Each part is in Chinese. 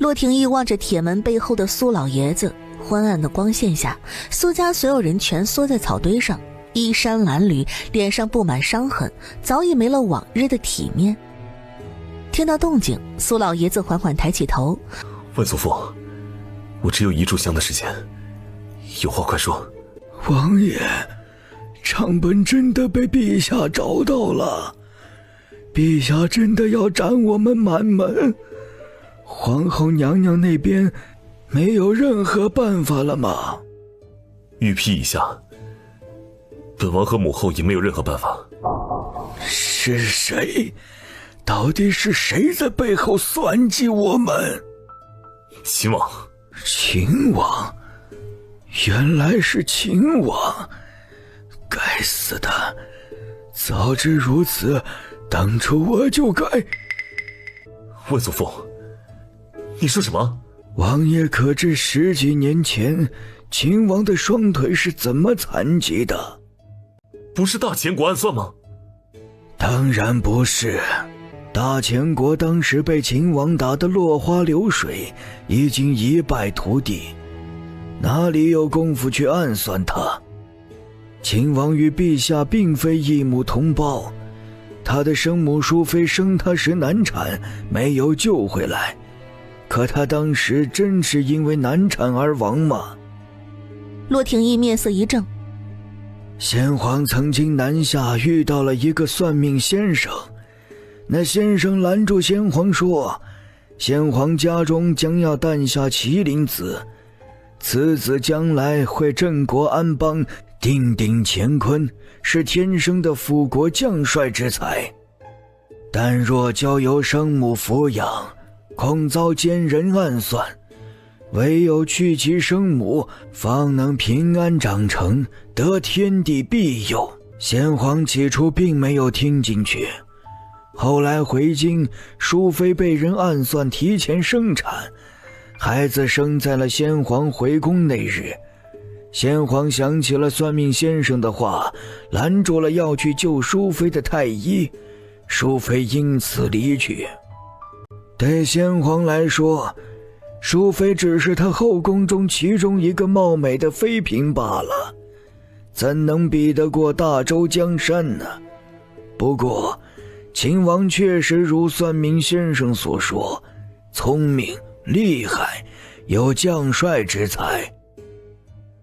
骆廷义望着铁门背后的苏老爷子，昏暗的光线下，苏家所有人全缩在草堆上，衣衫褴褛，脸上布满伤痕，早已没了往日的体面。听到动静，苏老爷子缓缓抬起头：外祖父，我只有1炷香的时间，有话快说。王爷，长本真的被陛下找到了，陛下真的要斩我们满门，皇后娘娘那边没有任何办法了吗？御批一下，本王和母后也没有任何办法。是谁？到底是谁在背后算计我们？秦王。秦王，原来是秦王，该死的，早知如此，当初我就该……外祖父，你说什么？王爷可知10几年前秦王的双腿是怎么残疾的？不是大秦国暗算吗？当然不是，大秦国当时被秦王打得落花流水，已经一败涂地，哪里有功夫去暗算他？秦王与陛下并非一母同胞，他的生母淑妃生他时难产，没有救回来，可他当时真是因为难产而亡吗？骆廷义面色一正：先皇曾经南下遇到了一个算命先生，那先生拦住先皇说，先皇家中将要诞下麒麟子，此子将来会镇国安邦，定鼎乾坤，是天生的辅国将帅之才，但若交由生母抚养，恐遭奸人暗算，唯有去其生母，方能平安长成，得天地庇佑。先皇起初并没有听进去，后来回京，淑妃被人暗算提前生产，孩子生在了先皇回宫那日，先皇想起了算命先生的话，拦住了要去救淑妃的太医，淑妃因此离去。对先皇来说，淑妃只是他后宫中其中一个貌美的妃嫔罢了，怎能比得过大周江山呢？不过秦王确实如算命先生所说，聪明厉害，有将帅之才。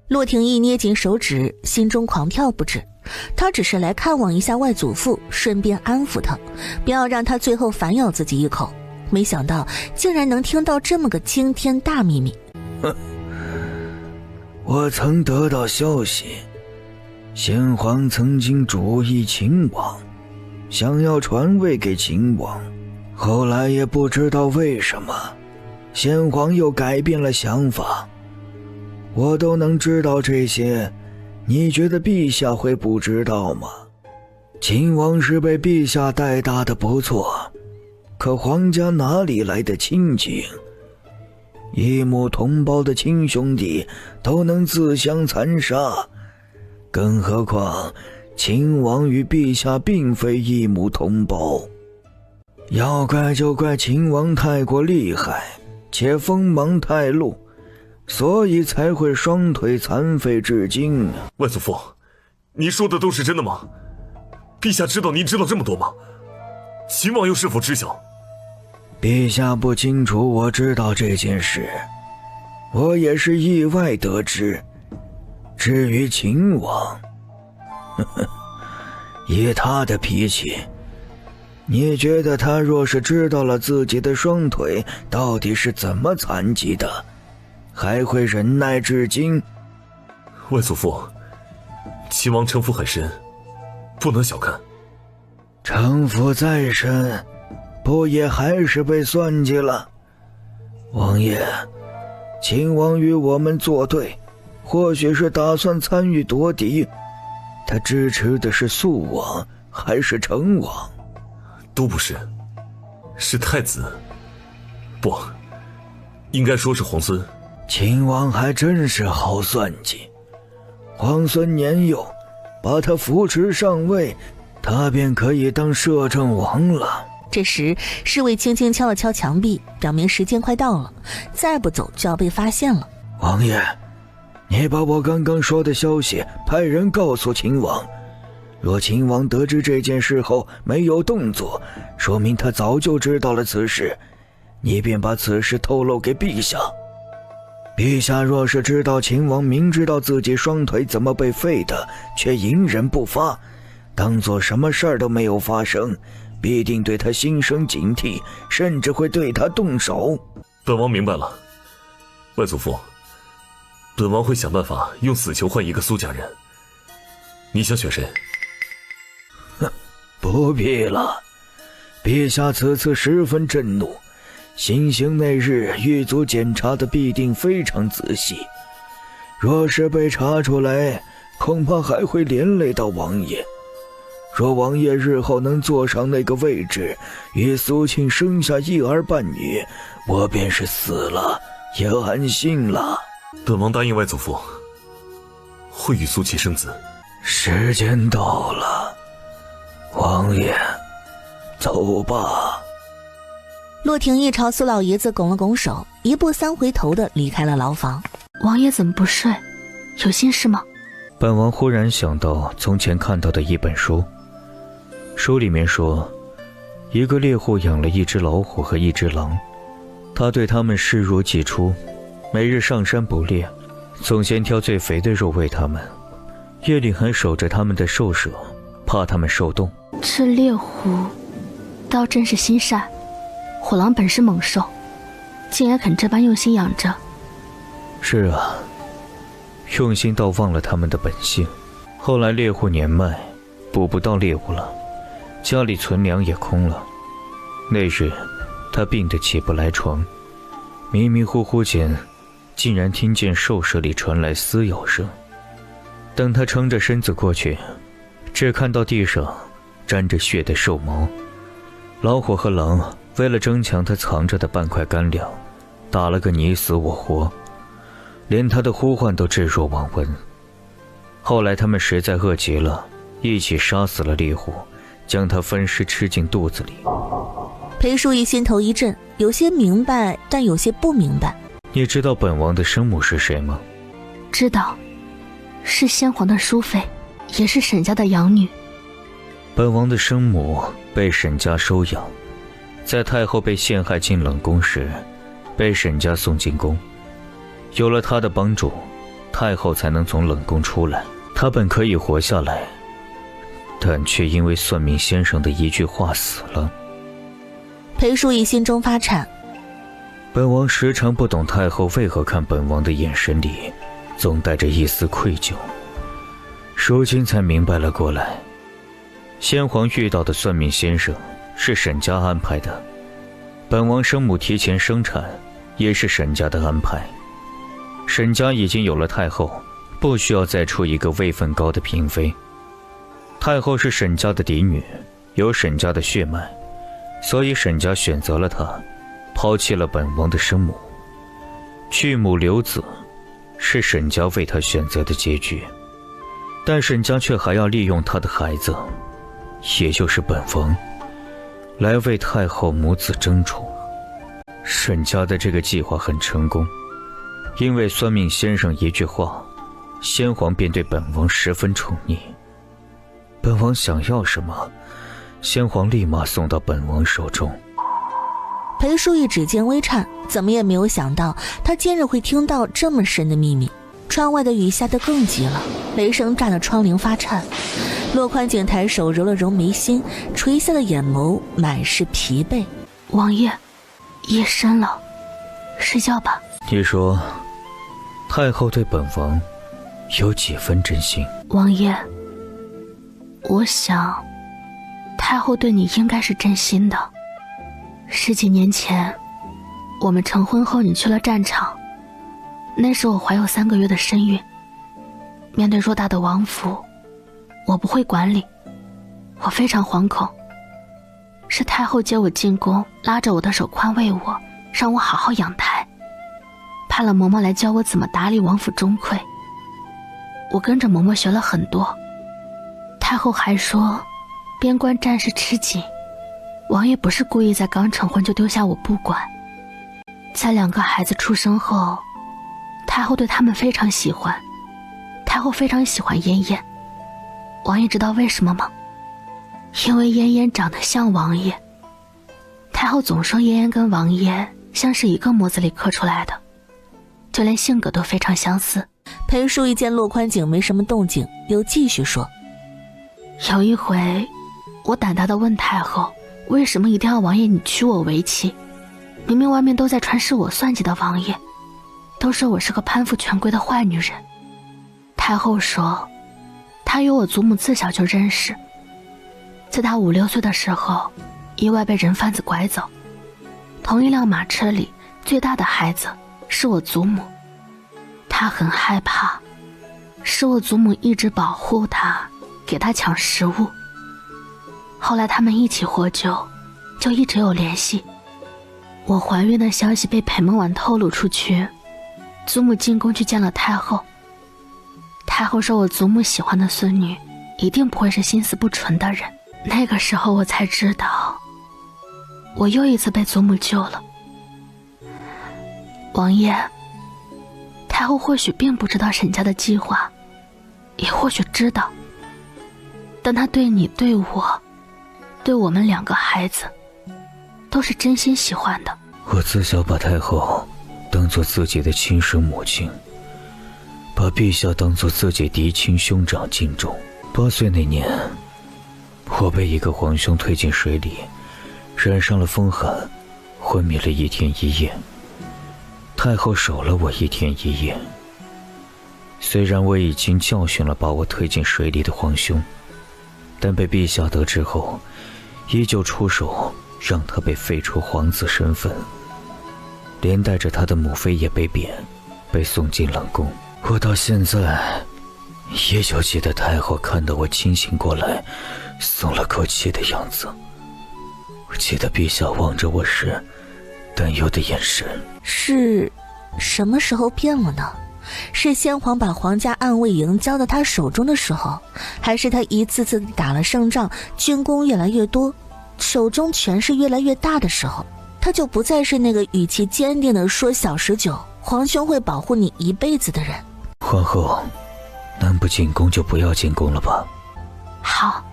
骆廷义捏紧手指，心中狂跳不止。他只是来看望一下外祖父，顺便安抚他，不要让他最后反咬自己一口。没想到竟然能听到这么个惊天大秘密。我曾得到消息，先皇曾经主意秦王，想要传位给秦王，后来也不知道为什么，先皇又改变了想法。我都能知道这些，你觉得陛下会不知道吗？秦王是被陛下带大的不错，可皇家哪里来的亲情？一母同胞的亲兄弟都能自相残杀，更何况秦王与陛下并非一母同胞。要怪就怪秦王太过厉害，且锋芒太露，所以才会双腿残废至今呢。外祖父，您说的都是真的吗？陛下知道您知道这么多吗？秦王又是否知晓？陛下不清楚我知道这件事，我也是意外得知。至于秦王，以他的脾气，你觉得他若是知道了自己的双腿到底是怎么残疾的，还会忍耐至今？外祖父，秦王城府很深，不能小看。城府再深，不也还是被算计了？王爷，秦王与我们作对，或许是打算参与夺嫡，他支持的是肃王还是成王？都不是，是太子，不，应该说是皇孙。秦王还真是好算计，皇孙年幼，把他扶持上位，他便可以当摄政王了。这时侍卫轻轻敲了敲墙壁，表明时间快到了，再不走就要被发现了。王爷，你把我刚刚说的消息派人告诉秦王，若秦王得知这件事后没有动作，说明他早就知道了此事，你便把此事透露给陛下。陛下若是知道秦王明知道自己双腿怎么被废的，却隐忍不发，当作什么事儿都没有发生，必定对他心生警惕，甚至会对他动手。本王明白了，外祖父，本王会想办法用死囚换一个苏家人。你想选谁？不必了，陛下此次十分震怒，行刑那日狱卒检查的必定非常仔细，若是被查出来，恐怕还会连累到王爷。若王爷日后能坐上那个位置，与苏庆生下一儿半女，我便是死了也安心了。本王答应外祖父，会与苏琪生子。时间到了，王爷，走吧。洛廷义朝苏老爷子拱了拱手，一步三回头的离开了牢房。王爷怎么不睡？有心事吗？本王忽然想到从前看到的一本书，书里面说，一个猎户养了一只老虎和一只狼，他对他们视如己出，每日上山捕猎，总先挑最肥的肉喂他们，夜里还守着他们的兽舍，怕他们受冻。这猎虎倒真是心善，虎狼本是猛兽，竟也肯这般用心养着。是啊，用心到忘了他们的本性。后来猎户年迈，捕不到猎物了，家里存粮也空了。那日他病得起不来床，迷迷糊糊间竟然听见兽舍里传来撕咬声。等他撑着身子过去，只看到地上沾着血的兽毛。老虎和狼为了争抢他藏着的半块干粮，打了个你死我活，连他的呼唤都置若罔闻。后来他们实在饿极了，一起杀死了猎户，将他分尸吃进肚子里。裴淑仪心头一震，有些明白，但有些不明白。你知道本王的生母是谁吗？知道，是先皇的淑妃，也是沈家的养女。本王的生母被沈家收养，在太后被陷害进冷宫时，被沈家送进宫。有了她的帮助，太后才能从冷宫出来。她本可以活下来，但却因为算命先生的一句话死了。裴淑仪心中发颤，本王时常不懂太后为何看本王的眼神里总带着一丝愧疚，如今才明白了过来。先皇遇到的算命先生是沈家安排的，本王生母提前生产也是沈家的安排。沈家已经有了太后，不需要再出一个位分高的嫔妃。太后是沈家的嫡女，有沈家的血脉，所以沈家选择了她，抛弃了本王的生母。去母留子是沈家为她选择的结局，但沈家却还要利用她的孩子，也就是本王，来为太后母子争宠。沈家的这个计划很成功，因为算命先生一句话，先皇便对本王十分宠溺。本王想要什么，先皇立马送到本王手中。裴淑仪指尖微颤，怎么也没有想到他今日会听到这么深的秘密。窗外的雨下得更急了，雷声炸得窗棂发颤。骆宽景抬手揉了揉眉心，垂下的眼眸满是疲惫。王爷，夜深了，睡觉吧。你说太后对本王有几分真心？王爷，我想太后对你应该是真心的。10几年前我们成婚后，你去了战场，那时我怀有3个月的身孕，面对偌大的王府，我不会管理，我非常惶恐。是太后接我进宫，拉着我的手宽慰我，让我好好养胎，派了嬷嬷来教我怎么打理王府钟馗。我跟着嬷嬷学了很多。太后还说边关战事吃紧，王爷不是故意在刚成婚就丢下我不管，在2个孩子出生后，太后对他们非常喜欢，太后非常喜欢嫣嫣。王爷知道为什么吗？因为嫣嫣长得像王爷，太后总说嫣嫣跟王爷像是一个模子里刻出来的，就连性格都非常相似。裴叔一见洛宽景没什么动静，又继续说，有一回我胆大地问太后，为什么一定要王爷你娶我为妻？明明外面都在传是我算计的王爷，都说我是个攀附权贵的坏女人。太后说她与我祖母自小就认识，在她5、6岁的时候意外被人贩子拐走，同一辆马车里最大的孩子是我祖母，她很害怕，是我祖母一直保护她，给她抢食物。后来他们一起获救，就一直有联系。我怀孕的消息被裴梦婉透露出去，祖母进宫去见了太后。太后说我祖母喜欢的孙女一定不会是心思不纯的人。那个时候我才知道，我又一次被祖母救了。王爷，太后或许并不知道沈家的计划，也或许知道，但她对你对我对我们2个孩子都是真心喜欢的。我自小把太后当作自己的亲生母亲，把陛下当作自己嫡亲兄长敬重。8岁那年，我被一个皇兄推进水里，染上了风寒，昏迷了1天1夜。太后守了我1天1夜。虽然我已经教训了把我推进水里的皇兄，但被陛下得知后，依旧出手让他被废除皇子身份，连带着他的母妃也被贬，被送进冷宫。我到现在也就记得太后看到我清醒过来，松了口气的样子。我记得陛下望着我时担忧的眼神。是什么时候变了呢？是先皇把皇家暗卫营交到他手中的时候，还是他一次次打了胜仗，军功越来越多，手中权势越来越大的时候，他就不再是那个语气坚定的说小19皇兄会保护你一辈子的人？皇后，能不进宫就不要进宫了吧？好，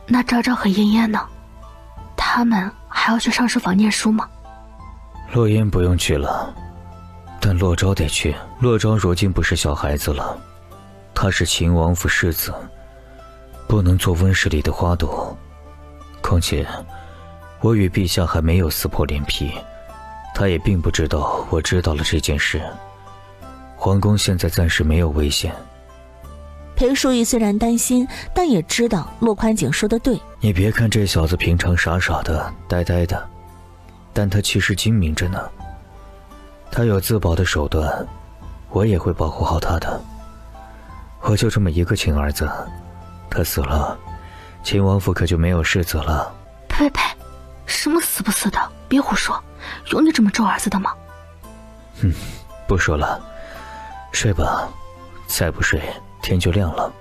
那昭昭和嫣嫣呢？他们还要去上书房念书吗？洛嫣不用去了，但洛昭得去。洛昭如今不是小孩子了，他是秦王府世子，不能做温室里的花朵。况且我与陛下还没有撕破脸皮，他也并不知道我知道了这件事。皇宫现在暂时没有危险。裴淑仪虽然担心，但也知道洛宽景说的对。你别看这小子平常傻傻的呆呆的，但他其实精明着呢。他有自保的手段，我也会保护好他的。我就这么一个亲儿子，他死了，秦王府可就没有世子了。呸呸呸，什么死不死的，别胡说，有你这么咒儿子的吗？不说了，睡吧，再不睡天就亮了。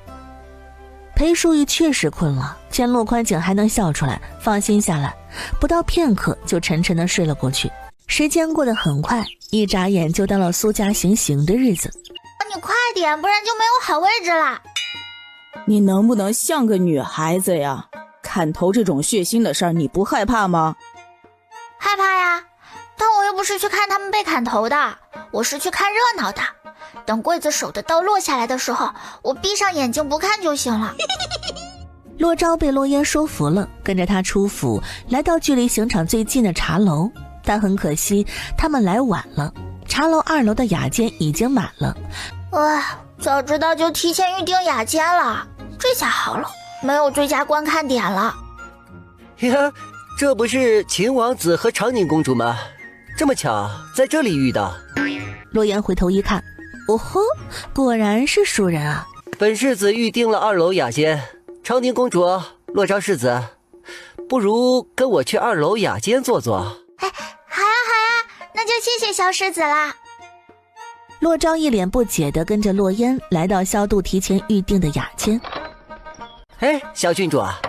裴淑仪确实困了，见洛宽景还能笑出来，放心下来，不到片刻就沉沉地睡了过去。时间过得很快，一眨眼就到了苏家行刑的日子。你快点，不然就没有好位置啦。你能不能像个女孩子呀？砍头这种血腥的事儿，你不害怕吗？害怕呀，但我又不是去看他们被砍头的，我是去看热闹的。等刽子手的刀落下来的时候，我闭上眼睛不看就行了。洛昭被洛嫣说服了，跟着他出府，来到距离刑场最近的茶楼。但很可惜，他们来晚了，茶楼2楼的雅间已经满了。早知道就提前预定雅间了，这下好了，没有最佳观看点了。呀，这不是秦王子和长宁公主吗？这么巧，在这里遇到。洛言回头一看，哦吼，果然是熟人啊！本世子预定了2楼雅间，长宁公主、洛昭世子，不如跟我去2楼雅间坐坐。好呀，那就谢谢小世子啦。洛昭一脸不解地跟着洛嫣来到萧度提前预定的雅间。小郡主啊，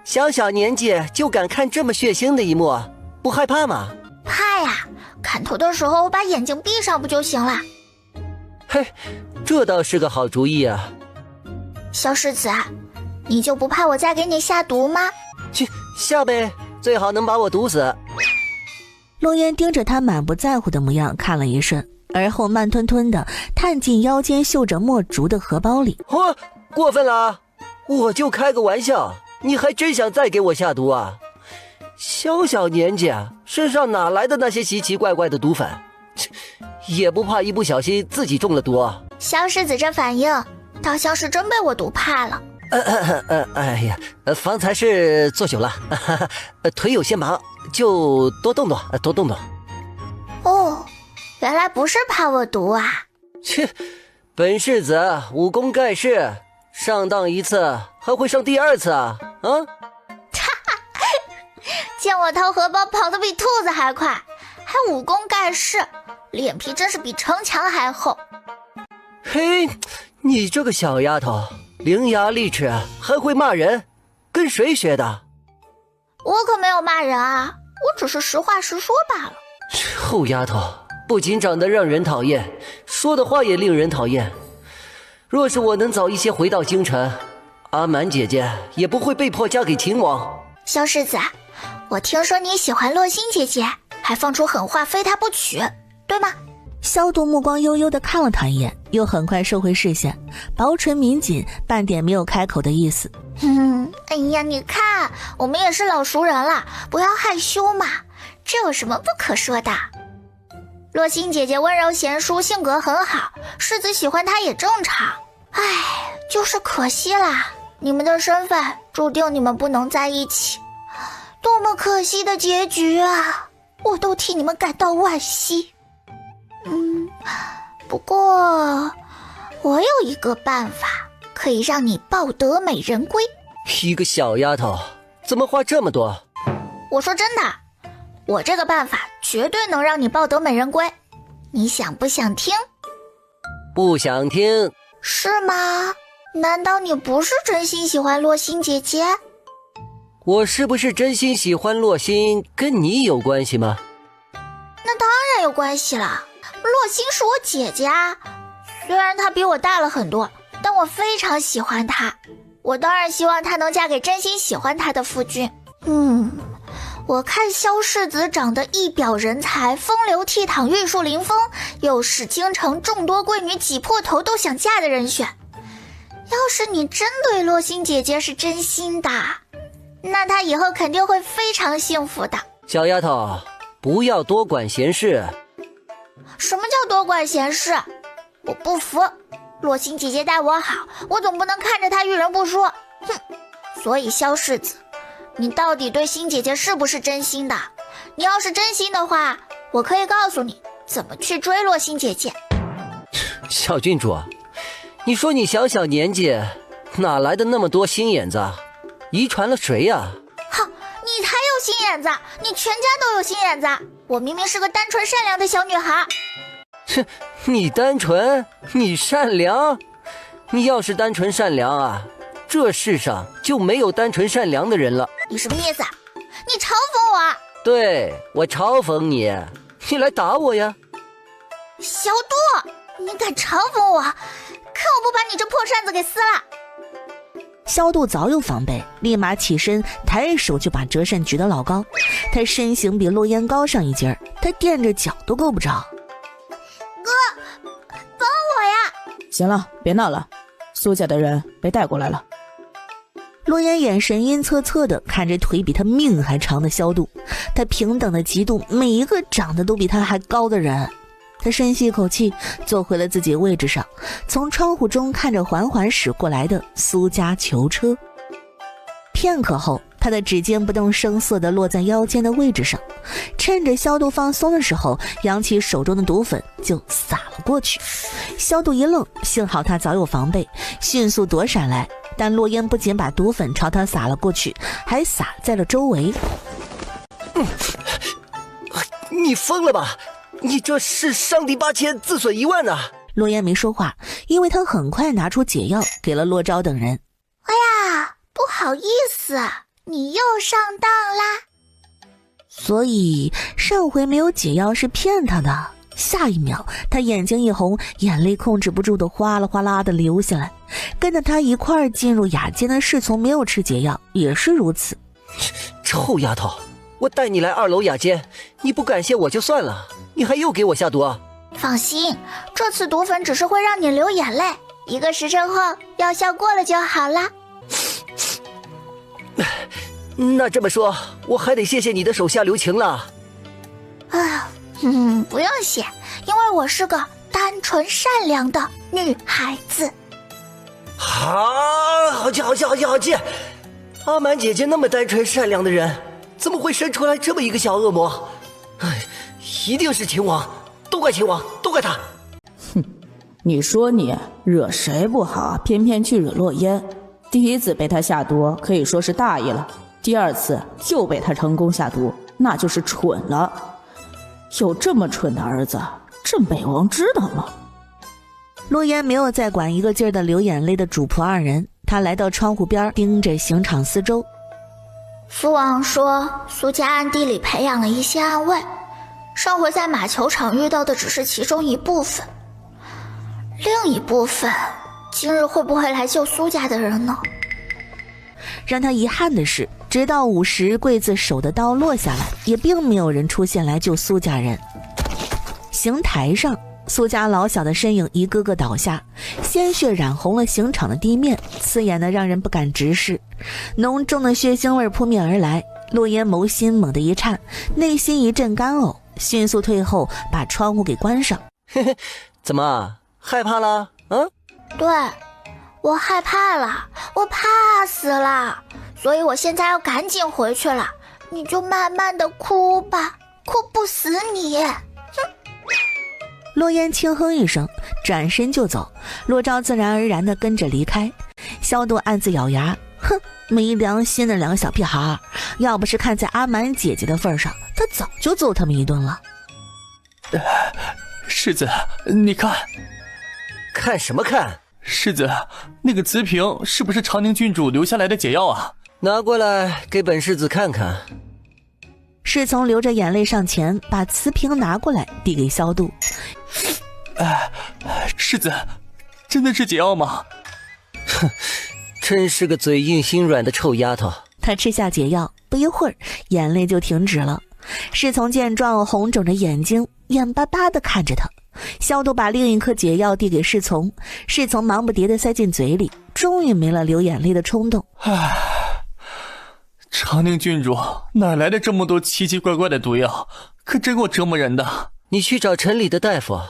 小小年纪就敢看这么血腥的一幕，不害怕吗？怕呀，砍头的时候把眼睛闭上不就行了？嘿，这倒是个好主意啊。小世子，你就不怕我再给你下毒吗？去下呗，最好能把我毒死。洛烟盯着他满不在乎的模样看了一瞬，而后慢吞吞地探进腰间绣着墨竹的荷包里。过分了，我就开个玩笑，你还真想再给我下毒啊？小小年纪身上哪来的那些奇奇怪怪的毒粉？也不怕一不小心自己中了毒？小世子这反应倒像是真被我毒怕了。哎呀，方才是坐久了，腿有些麻，就多动动，多动动。哦，原来不是怕我毒啊！切，本世子武功盖世，上当一次还会上第二次啊！啊！见我掏荷包跑得比兔子还快，还武功盖世，脸皮真是比城墙还厚。嘿，你这个小丫头，伶牙俐齿，还会骂人，跟谁学的？我可没有骂人啊，我只是实话实说罢了。臭丫头，不仅长得让人讨厌，说的话也令人讨厌。若是我能早一些回到京城，阿满姐姐也不会被迫嫁给秦王。萧世子，我听说你喜欢洛心姐姐，还放出狠话非她不娶，对吗？萧度目光悠悠地看了他一眼，又很快收回视线，薄唇抿紧，半点没有开口的意思。哎呀，你看，我们也是老熟人了，不要害羞嘛，这有什么不可说的？洛心姐姐温柔贤淑，性格很好，世子喜欢她也正常。唉，就是可惜啦，你们的身份注定你们不能在一起，多么可惜的结局啊！我都替你们感到惋惜。不过我有一个办法可以让你抱得美人归。一个小丫头怎么话这么多？我说真的，我这个办法绝对能让你抱得美人归，你想不想听？不想听。是吗？难道你不是真心喜欢洛心姐姐？我是不是真心喜欢洛心跟你有关系吗？那当然有关系了，洛心是我姐姐啊，虽然她比我大了很多，但我非常喜欢她，我当然希望她能嫁给真心喜欢她的夫君。我看萧世子长得一表人才，风流倜傥，玉树临风，又是京城众多贵女挤破头都想嫁的人选。要是你真对洛心姐姐是真心的，那她以后肯定会非常幸福的。小丫头，不要多管闲事。什么叫多管闲事？我不服，洛心姐姐待我好，我总不能看着她遇人不淑。所以萧世子，你到底对心姐姐是不是真心的？你要是真心的话，我可以告诉你怎么去追洛心姐姐。小郡主，你说你小小年纪哪来的那么多心眼子？遗传了谁呀？好，你才有心眼子，你全家都有心眼子。我明明是个单纯善良的小女孩。你单纯？你善良？你要是单纯善良啊，这世上就没有单纯善良的人了。你什么意思？你嘲讽我？对，我嘲讽你，你来打我呀。小度，你敢嘲讽我，看我不把你这破扇子给撕了。萧度早有防备，立马起身，抬手就把折扇举得老高。他身形比洛烟高上一截，他垫着脚都够不着。哥，帮我呀！行了，别闹了，苏家的人被带过来了。洛烟眼神阴恻恻地看着腿比他命还长的萧度，他平等的嫉妒每一个长得都比他还高的人。他深吸一口气，坐回了自己位置上，从窗户中看着缓缓驶过来的苏家囚车。片刻后，他的指尖不动声色地落在腰间的位置上，趁着萧度放松的时候，扬起手中的毒粉就撒了过去。萧度一愣，幸好他早有防备，迅速躲闪来，但洛烟不仅把毒粉朝他撒了过去，还撒在了周围。你疯了吧？你这是伤敌8千，自损1万呐！洛烟没说话，因为他很快拿出解药给了洛昭等人。哎呀，不好意思，你又上当啦！所以上回没有解药是骗他的。下一秒，他眼睛一红，眼泪控制不住的哗啦哗啦的流下来。跟着他一块儿进入雅间的侍从没有吃解药，也是如此。臭丫头，我带你来2楼雅间，你不感谢我就算了，你还又给我下毒啊！放心，这次毒粉只是会让你流眼泪，1个时辰后药效过了就好了。那这么说，我还得谢谢你的手下留情了。不用谢，因为我是个单纯善良的女孩子。好气！阿满姐姐那么单纯善良的人，怎么会生出来这么一个小恶魔？一定是秦王，都怪秦王，都怪他。你说你惹谁不好，偏偏去惹洛烟。第一次被他下毒，可以说是大意了；第2次又被他成功下毒，那就是蠢了。有这么蠢的儿子，镇北王知道吗？洛烟没有再管一个劲儿的流眼泪的主仆2人，他来到窗户边，盯着刑场四周。父王说苏家暗地里培养了一些暗卫，上回在马球场遇到的只是其中一部分，另一部分今日会不会来救苏家的人呢？让他遗憾的是，直到午时刽子手的刀落下来，也并没有人出现来救苏家人。刑台上，苏家老小的身影一个个倒下，鲜血染红了刑场的地面，刺眼的让人不敢直视。浓重的血腥味扑面而来，洛烟眸心猛地一颤，内心一阵干呕，迅速退后，把窗户给关上。怎么害怕了？对，我害怕了，我怕死了，所以我现在要赶紧回去了。你就慢慢的哭吧，哭不死你。洛烟轻哼一声，转身就走。洛昭自然而然地跟着离开。萧度暗自咬牙，哼，没良心的2个小屁孩，要不是看在阿满姐姐的份上，他早就揍他们一顿了。世子，你看。看什么看？世子，那个瓷瓶是不是长宁郡主留下来的解药啊？拿过来给本世子看看。侍从流着眼泪上前，把瓷瓶拿过来递给萧度。世子，真的是解药吗？哼，真是个嘴硬心软的臭丫头。他吃下解药，不一会儿眼泪就停止了。侍从见状，红肿着眼睛，眼巴巴地看着他。萧度把另一颗解药递给侍从，侍从忙不迭地塞进嘴里，终于没了流眼泪的冲动。长宁郡主哪来的这么多奇奇怪怪的毒药，可真够折磨人的。你去找城里的大夫，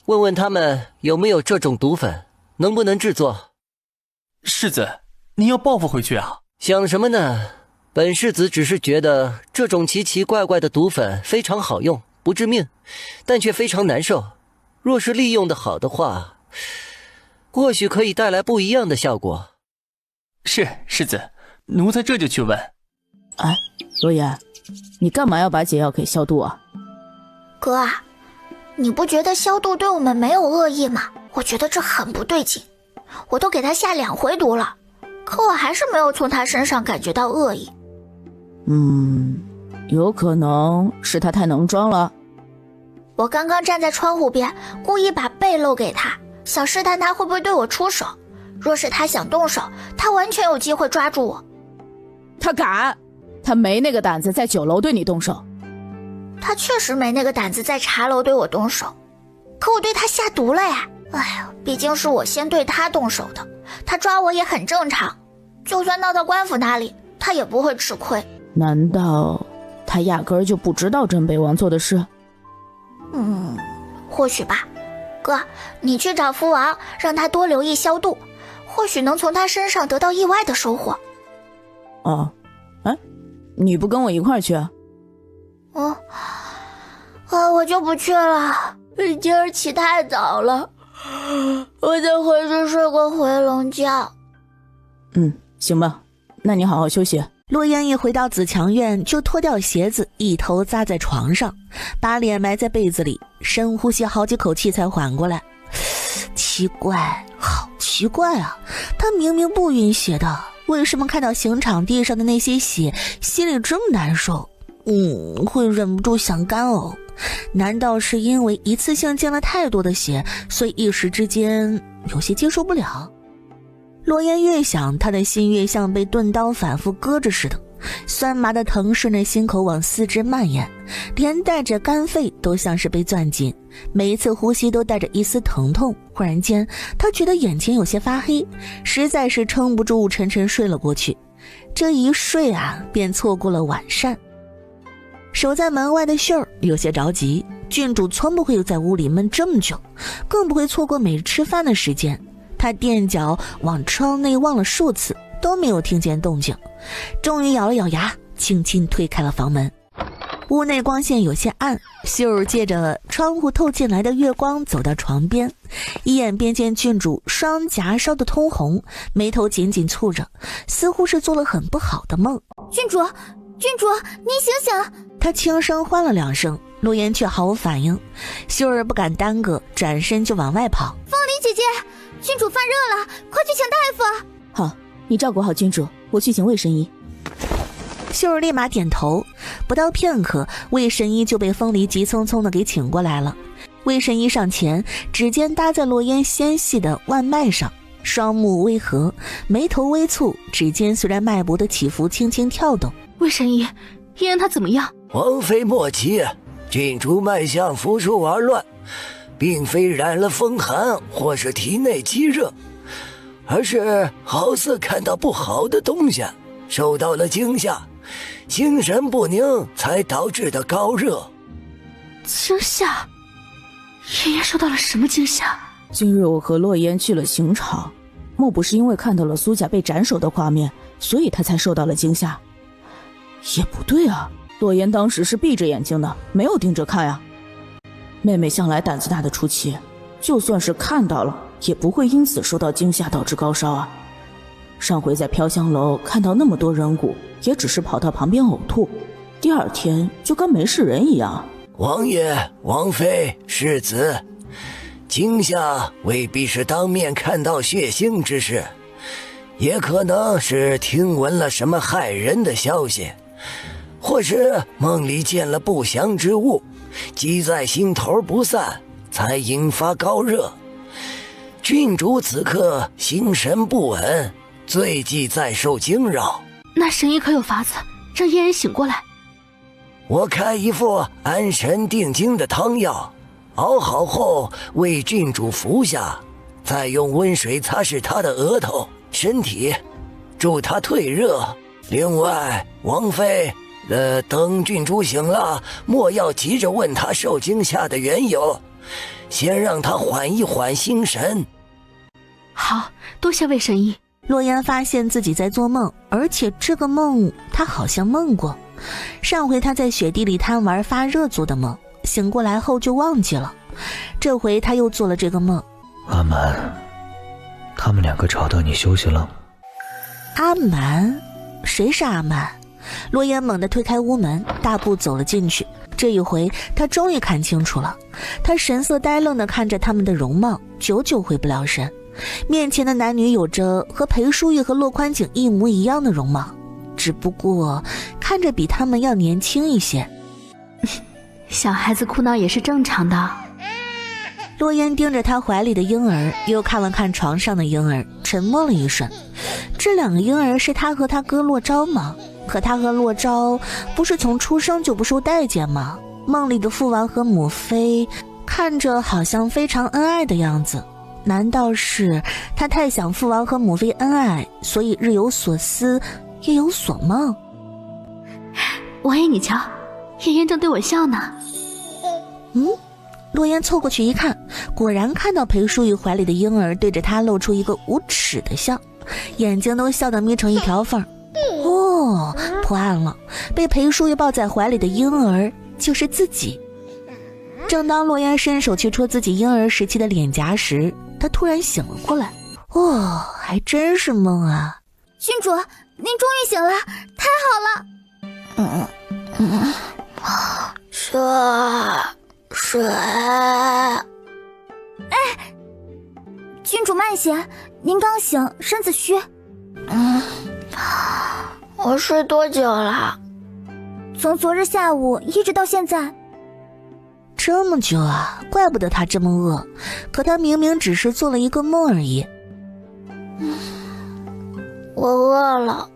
问问他们有没有这种毒粉，能不能制作。世子，您要报复回去啊？想什么呢？本世子只是觉得这种奇奇怪怪的毒粉非常好用，不致命，但却非常难受。若是利用的好的话，或许可以带来不一样的效果。是，世子，奴才这就去问。罗言，你干嘛要把解药给萧度啊？哥啊，你不觉得萧度对我们没有恶意吗？我觉得这很不对劲，我都给他下2回毒了，可我还是没有从他身上感觉到恶意。有可能是他太能装了。我刚刚站在窗户边，故意把背露给他，想试探他会不会对我出手。若是他想动手，他完全有机会抓住我。他敢？他没那个胆子在9楼对你动手。他确实没那个胆子在茶楼对我动手，可我对他下毒了呀。毕竟是我先对他动手的，他抓我也很正常。就算闹到官府那里，他也不会吃亏。难道他压根儿就不知道镇北王做的事？或许吧。哥，你去找父王，让他多留意萧度，或许能从他身上得到意外的收获。你不跟我一块儿去？我就不去了，今儿起太早了，我得回去睡个回笼觉。行吧，那你好好休息。洛烟一回到紫强院，就脱掉鞋子，一头扎在床上，把脸埋在被子里，深呼吸好几口气才缓过来。奇怪，好奇怪啊，他明明不晕血的，为什么看到刑场地上的那些血，心里这么难受？会忍不住想干呕。难道是因为一次性进了太多的血，所以一时之间有些接受不了？洛言越想，他的心越像被钝刀反复割着似的，酸麻的疼顺着心口往四肢蔓延，连带着肝肺都像是被攥紧，每一次呼吸都带着一丝疼痛。忽然间，他觉得眼前有些发黑，实在是撑不住，沉沉睡了过去。这一睡便错过了晚膳。守在门外的秀儿有些着急，郡主从不会在屋里闷这么久，更不会错过每日吃饭的时间。他垫脚往窗内望了数次，都没有听见动静，终于咬了咬牙，轻轻推开了房门。屋内光线有些暗，秀儿借着窗户透进来的月光走到床边，一眼便见郡主双颊烧得通红，眉头紧紧蹙着，似乎是做了很不好的梦。郡主，您醒醒！他轻声唤了2声，洛言却毫无反应。秀儿不敢耽搁，转身就往外跑。风铃姐姐，郡主犯热了，快去请大夫。好，你照顾好郡主，我去请卫神医。秀儿立马点头，不到片刻，卫神医就被风离急匆匆地给请过来了。卫神医上前，指尖搭在洛言纤细的腕脉上，双目微合，眉头微蹙，指尖虽然脉搏的起伏轻轻跳动。卫神医，燕燕她怎么样？王妃莫急，郡主脉象复数而乱，并非染了风寒或是体内积热，而是好似看到不好的东西，受到了惊吓，心神不宁才导致的高热。惊吓？燕燕受到了什么惊吓？今日我和洛言去了刑场，莫不是因为看到了苏家被斩首的画面，所以他才受到了惊吓？也不对啊，洛言当时是闭着眼睛的，没有盯着看呀。妹妹向来胆子大的出奇，就算是看到了，也不会因此受到惊吓导致高烧啊。上回在飘香楼看到那么多人骨，也只是跑到旁边呕吐，第2天就跟没事人一样。王爷、王妃、世子，惊吓未必是当面看到血腥之事，也可能是听闻了什么骇人的消息，或是梦里见了不祥之物，积在心头不散，才引发高热。郡主此刻心神不稳，最忌再受惊扰。那神医可有法子让燕燕醒过来？我开一副安神定惊的汤药，熬好后为郡主服下，再用温水擦拭她的额头、身体，助她退热。另外，王妃，等郡主醒了，莫要急着问她受惊吓的缘由，先让她缓一缓心神。好，多谢魏神医。洛言发现自己在做梦，而且这个梦他好像梦过。上回他在雪地里贪玩发热做的梦，醒过来后就忘记了。这回他又做了这个梦。阿蛮，他们2个找到你休息了。阿蛮？谁是阿蛮？洛言猛地推开屋门，大步走了进去。这一回他终于看清楚了，他神色呆愣地看着他们的容貌，久久回不了神。面前的男女有着和裴淑玉和洛宽景一模一样的容貌，只不过看着比他们要年轻一些。小孩子哭闹也是正常的。洛言盯着他怀里的婴儿，又看了看床上的婴儿，沉默了一瞬。这2个婴儿是他和他哥洛昭吗？可他和洛昭不是从出生就不受待见吗？梦里的父王和母妃看着好像非常恩爱的样子，难道是他太想父王和母妃恩爱，所以日有所思夜有所梦？王爷你瞧，燕燕正对我笑呢。洛言凑过去一看，果然看到裴淑玉怀里的婴儿对着他露出一个无耻的笑，眼睛都笑得眯成一条缝。破案了，被裴淑玉抱在怀里的婴儿就是自己。正当洛言伸手去戳自己婴儿时期的脸颊时，他突然醒了过来。还真是梦啊。郡主，您终于醒了，太好了。水。郡主慢些，您刚醒，身子虚。我睡多久了？从昨日下午一直到现在。这么久啊，怪不得他这么饿，可他明明只是做了一个梦而已。我饿了。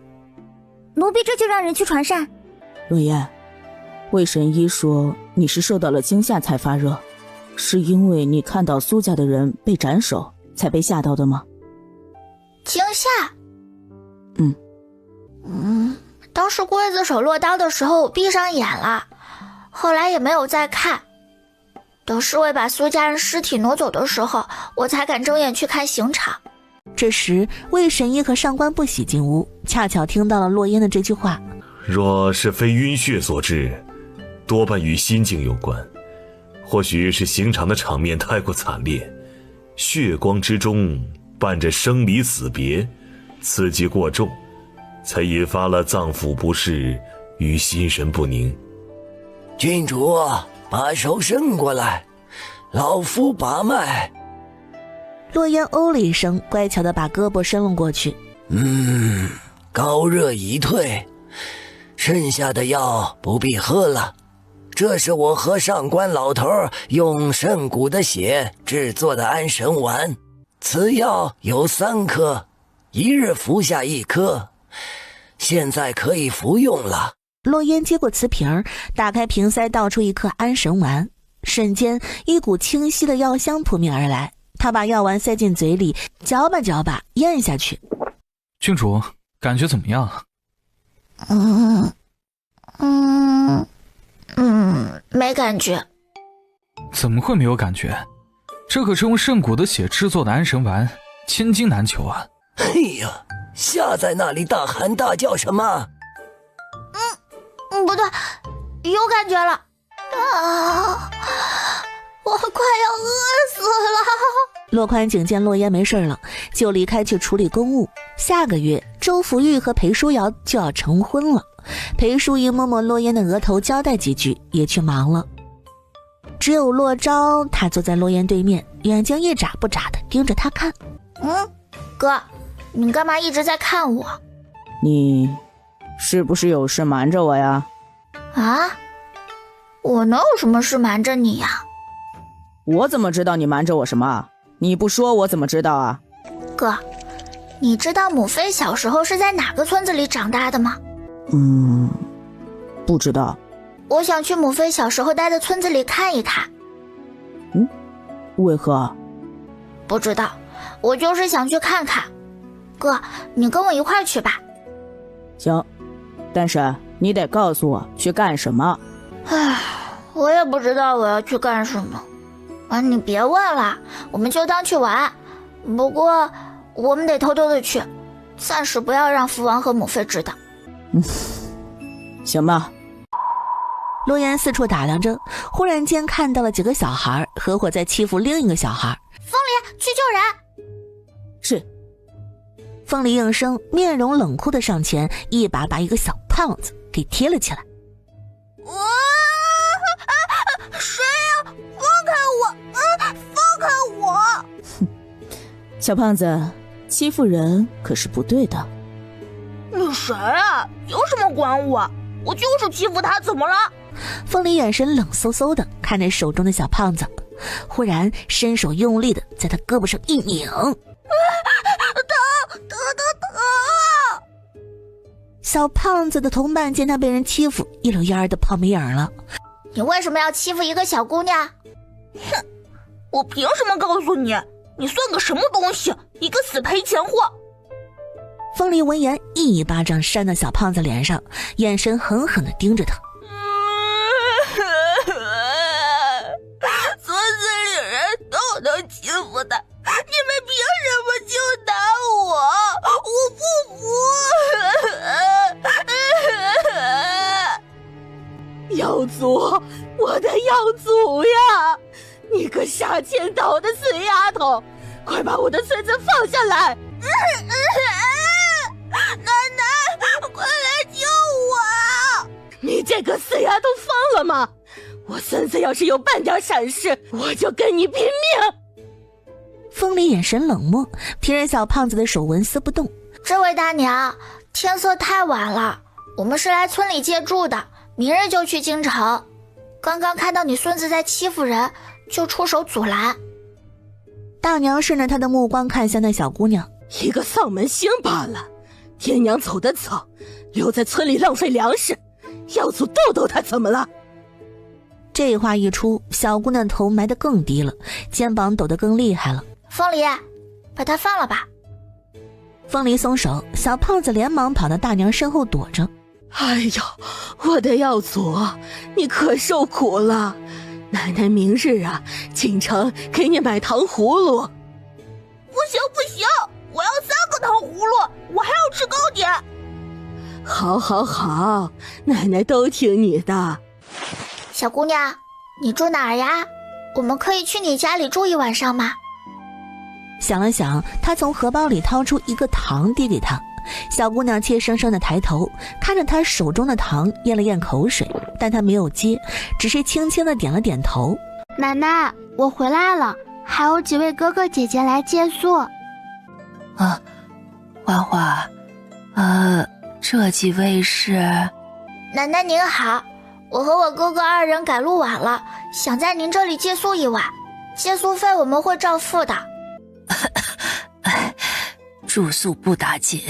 奴婢这就让人去传膳。落雁，魏神医说你是受到了惊吓才发热，是因为你看到苏家的人被斩首才被吓到的吗？惊吓？当时刽子手落刀的时候我闭上眼了，后来也没有再看。等侍卫把苏家人尸体挪走的时候，我才敢睁眼去看刑场。这时魏神医和上官不喜进屋，恰巧听到了落雁的这句话。若是非晕血所致，多半与心境有关，或许是刑场的场面太过惨烈，血光之中伴着生离死别，刺激过重，才引发了脏腑不适与心神不宁。郡主，把手伸过来，老夫把脉。落雁哦了一声，乖巧地把胳膊伸了过去。高热已退，剩下的药不必喝了。这是我和上官老头用肾骨的血制作的安神丸，此药有3颗，一日服下1颗，现在可以服用了。落雁接过瓷瓶，打开瓶塞，倒出1颗安神丸，瞬间一股清晰的药香扑面而来。他把药丸塞进嘴里，嚼吧嚼吧咽下去。郡主，感觉怎么样？没感觉。怎么会没有感觉？这可是用肾骨的血制作的安神丸，千金难求啊！哎呀，瞎在那里大喊大叫什么？不对，有感觉了。我快要饿死了。骆宽景见落雁没事了，就离开去处理公务。下个月周福玉和裴书瑶就要成婚了，裴淑仪摸摸落雁的额头，交代几句，也去忙了。只有落昭，他坐在落雁对面，眼睛一眨不眨的盯着他看。哥，你干嘛一直在看我？你是不是有事瞒着我呀？啊？我能有什么事瞒着你呀？我怎么知道你瞒着我什么？你不说我怎么知道啊？哥，你知道母妃小时候是在哪个村子里长大的吗？不知道。我想去母妃小时候待的村子里看一看。为何？不知道，我就是想去看看。哥，你跟我一块儿去吧。行，但是你得告诉我去干什么。我也不知道我要去干什么。你别问了，我们就当去玩。不过我们得偷偷的去，暂时不要让父王和母妃知道。行吧。落雁四处打量着，忽然间看到了几个小孩合伙在欺负另一个小孩。凤梨，去救人。是。凤梨应声，面容冷酷的上前，一把把一个小胖子给贴了起来。谁呀？放开我！放开我！小胖子，欺负人可是不对的。你谁啊？凭什么管我？我就是欺负他，怎么了？凤梨眼神冷飕飕的看着手中的小胖子，忽然伸手用力的在他胳膊上一拧。疼！小胖子的同伴见他被人欺负，一溜烟的跑没影了。你为什么要欺负一个小姑娘？哼！我凭什么告诉你？你算个什么东西？一个死赔钱货！凤梨闻言，一巴掌扇到小胖子脸上，眼神狠狠地盯着他。村子里人都能欺负他，你们凭什么就打我？我不服！妖族，我的妖族呀！你个下贱倒的死丫头，快把我的孙子放下来！奶奶，快来救我！你这个死丫头疯了吗？我孙子要是有半点闪失，我就跟你拼命！凤梨眼神冷漠，瞥着小胖子的手纹丝不动。这位大娘，天色太晚了，我们是来村里借住的，明日就去京城。刚刚看到你孙子在欺负人，就出手阻拦。大娘顺着他的目光看向那小姑娘，一个丧门星罢了，爹娘走得早，留在村里浪费粮食，耀祖逗逗他怎么了？这话一出，小姑娘头埋得更低了，肩膀抖得更厉害了。凤梨，把他放了吧。凤梨松手，小胖子连忙跑到大娘身后躲着。哎呦，我的耀祖，你可受苦了。奶奶明日啊，进城给你买糖葫芦。不行不行，我要3个糖葫芦，我还要吃糕点。好好好，奶奶都听你的。小姑娘，你住哪儿呀？我们可以去你家里住一晚上吗？想了想，她从荷包里掏出一个糖递给她。小姑娘怯生生地抬头看着她手中的糖，咽了咽口水，但她没有接，只是轻轻地点了点头。奶奶，我回来了，还有几位哥哥姐姐来借宿。啊，花花，这几位是？奶奶您好，我和我哥哥2人赶路晚了，想在您这里借宿一晚，借宿费我们会照付的。住宿不打紧，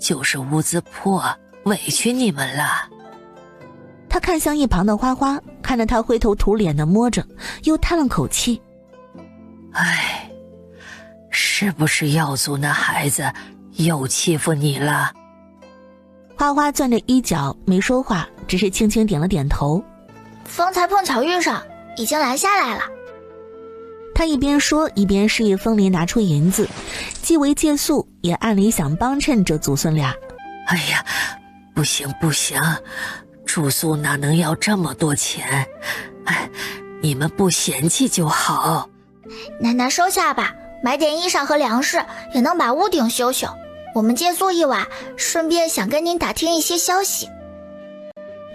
就是屋子破，委屈你们了。他看向一旁的花花，看着他灰头土脸地摸着，又叹了口气。唉，是不是耀祖那孩子又欺负你了？花花攥着衣角没说话，只是轻轻点了点头。方才碰巧遇上，已经拦下来了。他一边说一边示意风铃拿出银子，既为借宿，也暗里想帮衬这祖孙俩。哎呀，不行不行，住宿哪能要这么多钱？哎，你们不嫌弃就好。奶奶收下吧，买点衣裳和粮食，也能把屋顶修修。我们借宿一晚，顺便想跟您打听一些消息。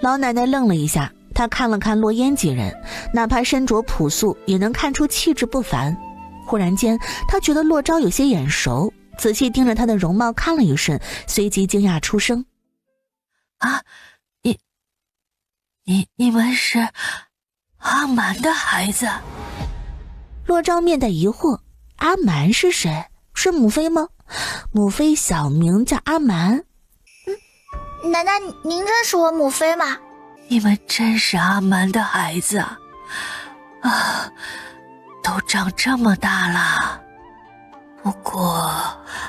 老奶奶愣了一下，她看了看落烟几人，哪怕身着朴素，也能看出气质不凡。忽然间，她觉得洛昭有些眼熟，仔细盯着她的容貌看了一瞬，随即惊讶出声：“啊，你们是阿蛮的孩子？”洛昭面带疑惑：“阿蛮是谁？是母妃吗？母妃小名叫阿蛮。”奶奶，您认识我母妃吗？你们真是阿蛮的孩子啊！都长这么大了。不过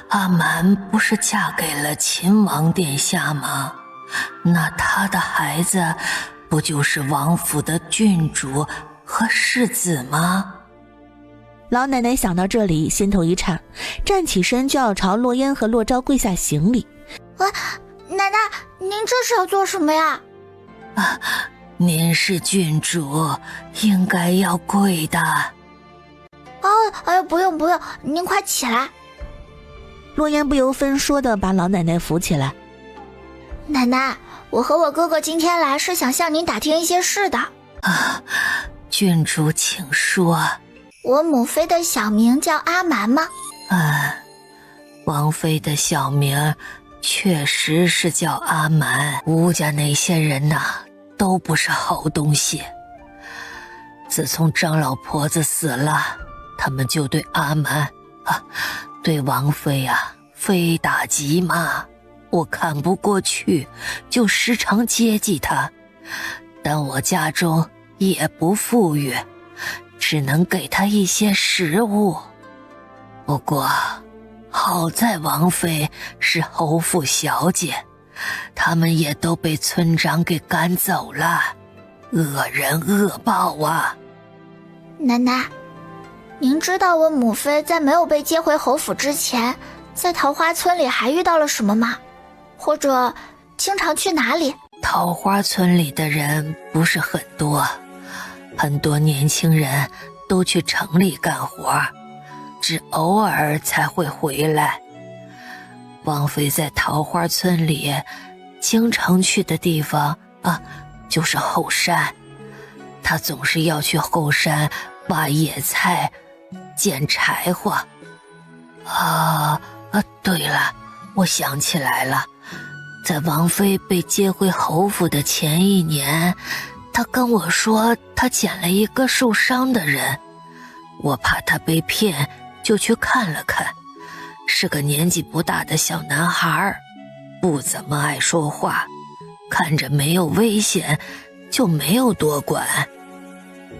阿蛮不是嫁给了秦王殿下吗？那他的孩子不就是王府的郡主和世子吗？老奶奶想到这里，心头一颤，站起身就要朝洛烟和洛昭跪下行礼。奶奶，您这是要做什么呀？您是郡主，应该要跪的。不用，您快起来。洛烟不由分说地把老奶奶扶起来。奶奶，我和我哥哥今天来是想向您打听一些事的。郡主请说。我母妃的小名叫阿蛮吗？王妃的小名确实是叫阿蛮，吴家那些人都不是好东西。自从张老婆子死了，他们就对阿蛮对王妃非打即骂。我看不过去，就时常接济她，但我家中也不富裕，只能给她一些食物。不过好在王妃是侯府小姐，他们也都被村长给赶走了，恶人恶报啊！奶奶，您知道我母妃在没有被接回侯府之前，在桃花村里还遇到了什么吗？或者经常去哪里？桃花村里的人不是很多，很多年轻人都去城里干活，只偶尔才会回来。王妃在桃花村里经常去的地方就是后山，她总是要去后山挖野菜、捡柴火。对了，我想起来了，在王妃被接回侯府的前1年，她跟我说她捡了一个受伤的人，我怕她被骗，就去看了看，是个年纪不大的小男孩，不怎么爱说话，看着没有危险，就没有多管。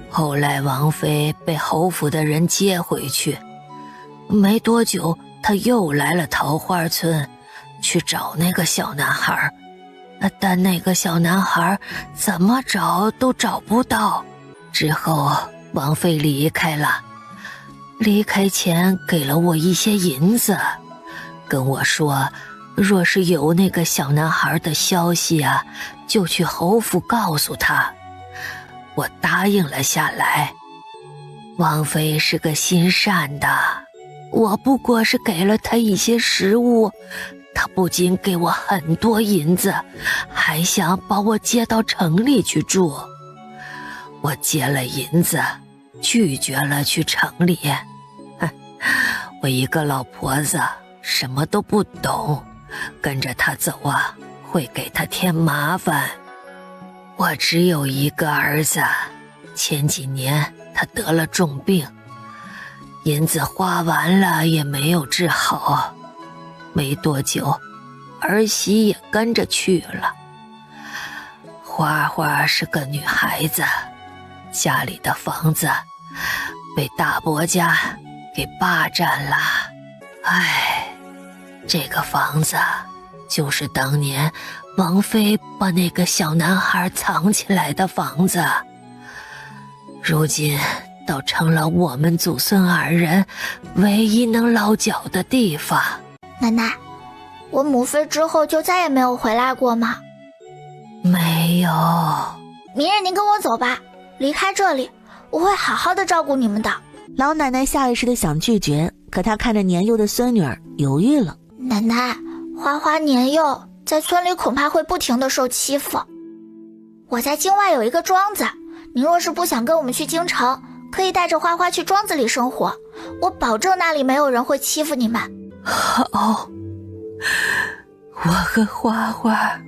后来王妃被侯府的人接回去，没多久她又来了桃花村，去找那个小男孩，但那个小男孩怎么找都找不到。之后王妃离开了，离开前给了我一些银子，跟我说若是有那个小男孩的消息啊，就去侯府告诉他。我答应了下来。王妃是个心善的，我不过是给了她一些食物，她不仅给我很多银子，还想把我接到城里去住。我接了银子，拒绝了去城里。我一个老婆子，什么都不懂，跟着她走啊，会给她添麻烦。我只有一个儿子，前几年他得了重病，银子花完了也没有治好，没多久儿媳也跟着去了。花花是个女孩子，家里的房子被大伯家给霸占了。这个房子就是当年王妃把那个小男孩藏起来的房子，如今倒成了我们祖孙2人唯一能落脚的地方。奶奶，我母妃之后就再也没有回来过吗？没有。明日您跟我走吧，离开这里，我会好好的照顾你们的。老奶奶下意识的想拒绝，可她看着年幼的孙女儿，犹豫了。奶奶，花花年幼，在村里恐怕会不停的受欺负。我在京外有一个庄子，您若是不想跟我们去京城，可以带着花花去庄子里生活，我保证那里没有人会欺负你们。好，我和花花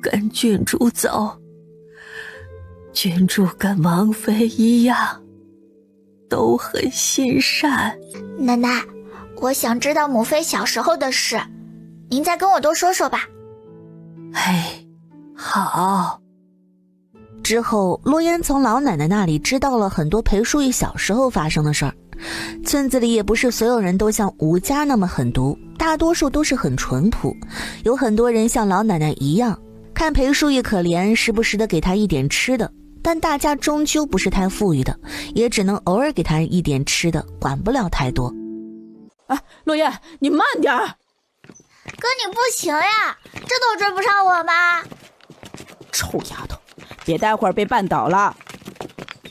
跟郡主走。郡主跟王妃一样，都很心善。奶奶，我想知道母妃小时候的事，您再跟我多说说吧。好。之后，洛烟从老奶奶那里知道了很多裴淑玉小时候发生的事儿。村子里也不是所有人都像吴家那么狠毒，大多数都是很淳朴。有很多人像老奶奶一样，看裴淑玉可怜，时不时的给她一点吃的，但大家终究不是太富裕的，也只能偶尔给她一点吃的，管不了太多。洛烟，你慢点儿。哥你不行呀，这都追不上我吗？臭丫头，别待会儿被绊倒了。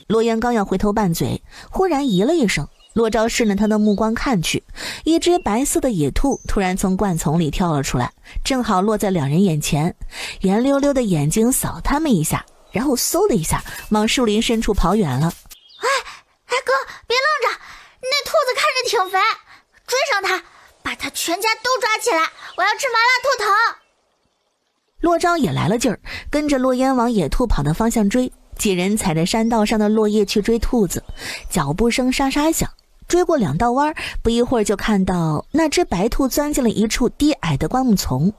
洛烟刚要回头拌嘴，忽然咦了一声，洛昭顺着他的目光看去，一只白色的野兔突然从灌丛里跳了出来，正好落在2人眼前，圆溜溜的眼睛扫他们一下，然后嗖的一下往树林深处跑远了。哥，别愣着，那兔子看着挺肥，追上它，把它全家都抓起来，我要吃麻辣兔头。洛昭也来了劲儿，跟着洛烟往野兔跑的方向追。几人踩着山道上的落叶去追兔子，脚步声沙沙响，追过2道弯，不一会儿就看到那只白兔钻进了一处低矮的灌木丛，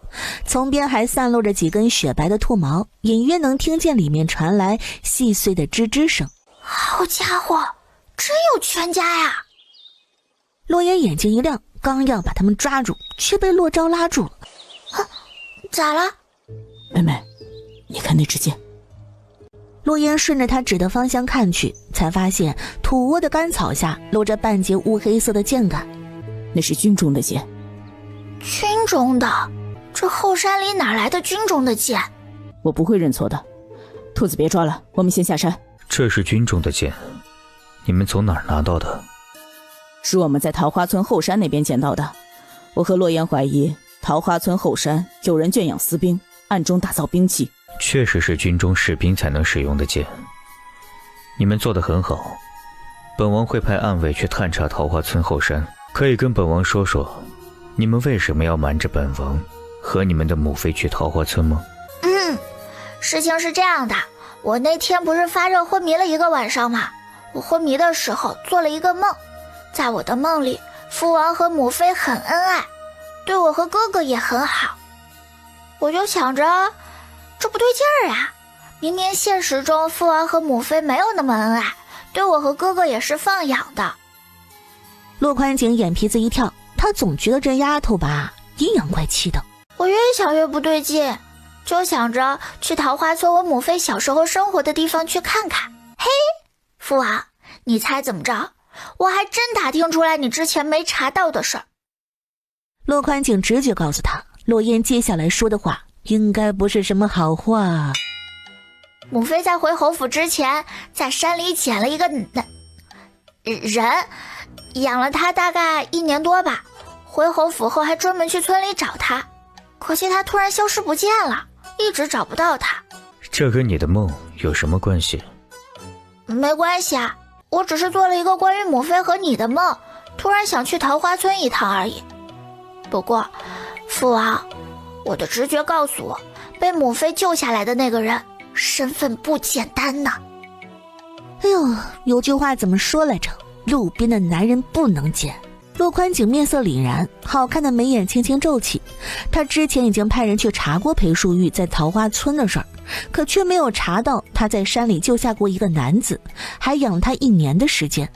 丛边还散落着几根雪白的兔毛，隐约能听见里面传来细碎的吱吱声。好家伙，真有全家呀！洛烟眼睛一亮，刚要把他们抓住，却被洛昭拉住了。咋了？妹妹，你看那支箭。洛烟顺着他指的方向看去，才发现土窝的干草下露着半截乌黑色的箭杆。那是军中的箭。军中的？这后山里哪来的军中的箭？我不会认错的。兔子别抓了，我们先下山。这是军中的箭，你们从哪儿拿到的？是我们在桃花村后山那边捡到的。我和洛言怀疑桃花村后山有人圈养私兵，暗中打造兵器。确实是军中士兵才能使用的剑，你们做得很好。本王会派暗卫去探查桃花村后山，可以跟本王说说，你们为什么要瞒着本王，和你们的母妃去桃花村吗？事情是这样的，我那天不是发热昏迷了一个晚上吗？我昏迷的时候做了一个梦，在我的梦里，父王和母妃很恩爱，对我和哥哥也很好。我就想着，这不对劲儿啊！明明现实中父王和母妃没有那么恩爱，对我和哥哥也是放养的。洛宽景眼皮子一跳，他总觉得这丫头吧阴阳怪气的。我越想越不对劲，就想着去桃花村我母妃小时候生活的地方去看看。嘿，父王，你猜怎么着？我还真打听出来你之前没查到的事儿。洛宽景直觉告诉他，洛烟接下来说的话应该不是什么好话。母妃在回侯府之前，在山里捡了一个人，养了他大概1年多吧。回侯府后还专门去村里找他，可惜他突然消失不见了，一直找不到他。这跟你的梦有什么关系？没关系啊，我只是做了一个关于母妃和你的梦，突然想去桃花村一趟而已。不过，父王，我的直觉告诉我，被母妃救下来的那个人身份不简单呢。哎呦，有句话怎么说来着？路边的男人不能捡。洛宽景面色凛然，好看的眉眼轻轻皱起。他之前已经派人去查过裴淑玉在桃花村的事儿，可却没有查到他在山里救下过一个男子，还养了他1年的时间。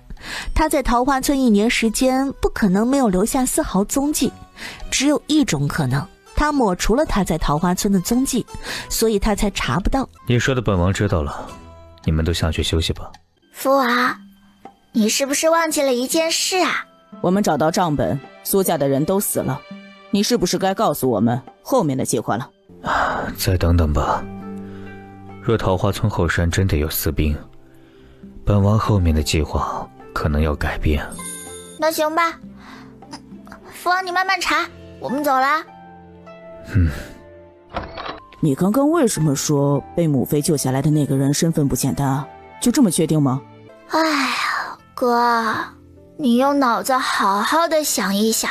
他在桃花村1年时间不可能没有留下丝毫踪迹，只有一种可能，他抹除了他在桃花村的踪迹，所以他才查不到。你说的本王知道了，你们都下去休息吧。父王，你是不是忘记了一件事啊？我们找到账本，苏家的人都死了，你是不是该告诉我们后面的计划了？再等等吧。若桃花村后山真的有私兵，本王后面的计划可能要改变。那行吧，父王你慢慢查，我们走了。你刚刚为什么说被母妃救下来的那个人身份不简单啊？就这么确定吗？哎呀，哥，你用脑子好好的想一想，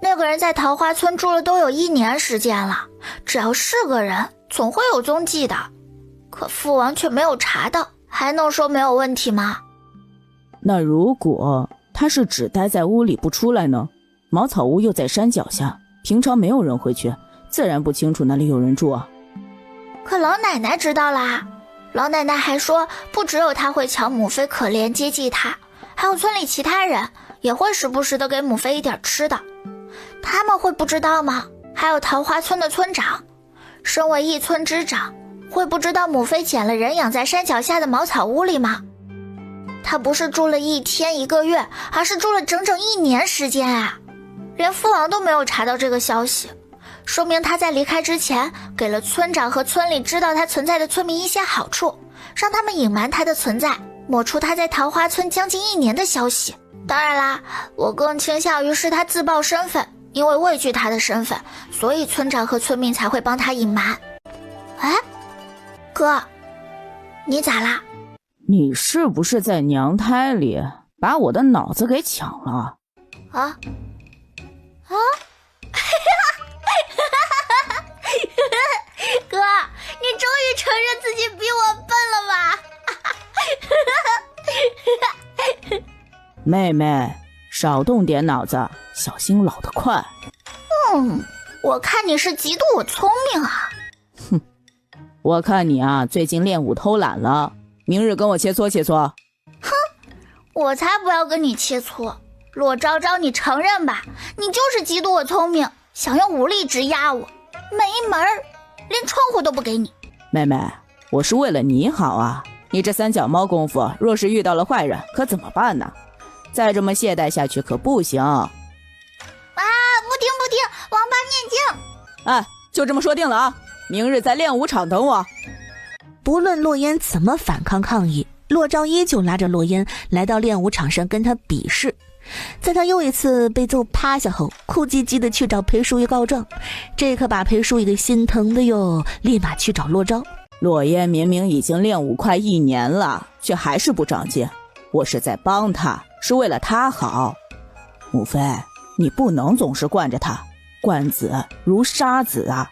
那个人在桃花村住了都有1年时间了，只要是个人，总会有踪迹的。可父王却没有查到，还能说没有问题吗？那如果他是只待在屋里不出来呢？茅草屋又在山脚下，平常没有人会去，自然不清楚那里有人住啊。可老奶奶知道啦，老奶奶还说，不只有她会瞧母妃可怜接济她，还有村里其他人也会时不时的给母妃一点吃的。他们会不知道吗？还有桃花村的村长，身为一村之长，会不知道母妃捡了人养在山脚下的茅草屋里吗？他不是住了1天1个月，而是住了整整1年时间啊！连父王都没有查到这个消息，说明他在离开之前给了村长和村里知道他存在的村民一些好处，让他们隐瞒他的存在，抹除他在桃花村将近1年的消息。当然啦，我更倾向于是他自曝身份，因为畏惧他的身份，所以村长和村民才会帮他隐瞒。哎，哥，你咋啦？你是不是在娘胎里把我的脑子给抢了？啊？哥，你终于承认自己比我笨了吧？妹妹，少动点脑子，小心老得快。我看你是嫉妒我聪明啊。哼，我看你啊，最近练武偷懒了，明日跟我切磋切磋。哼，我才不要跟你切磋。洛昭昭，你承认吧，你就是嫉妒我聪明，想用武力值压我，没门儿，连窗户都不给你。妹妹，我是为了你好啊，你这3脚猫功夫，若是遇到了坏人，可怎么办呢？再这么懈怠下去可不行。啊，不听，王八念经。哎，就这么说定了啊，明日在练武场等我。不论洛烟怎么反抗抗议，洛昭依旧拉着洛烟来到练武场上跟他比试。在他又一次被揍趴下后，哭唧唧的去找裴淑玉告状，这可把裴淑玉给心疼的哟，立马去找洛昭。洛烟明明已经练武快1年了，却还是不长进，我是在帮他，是为了他好。母妃，你不能总是惯着他，冠子如沙子啊。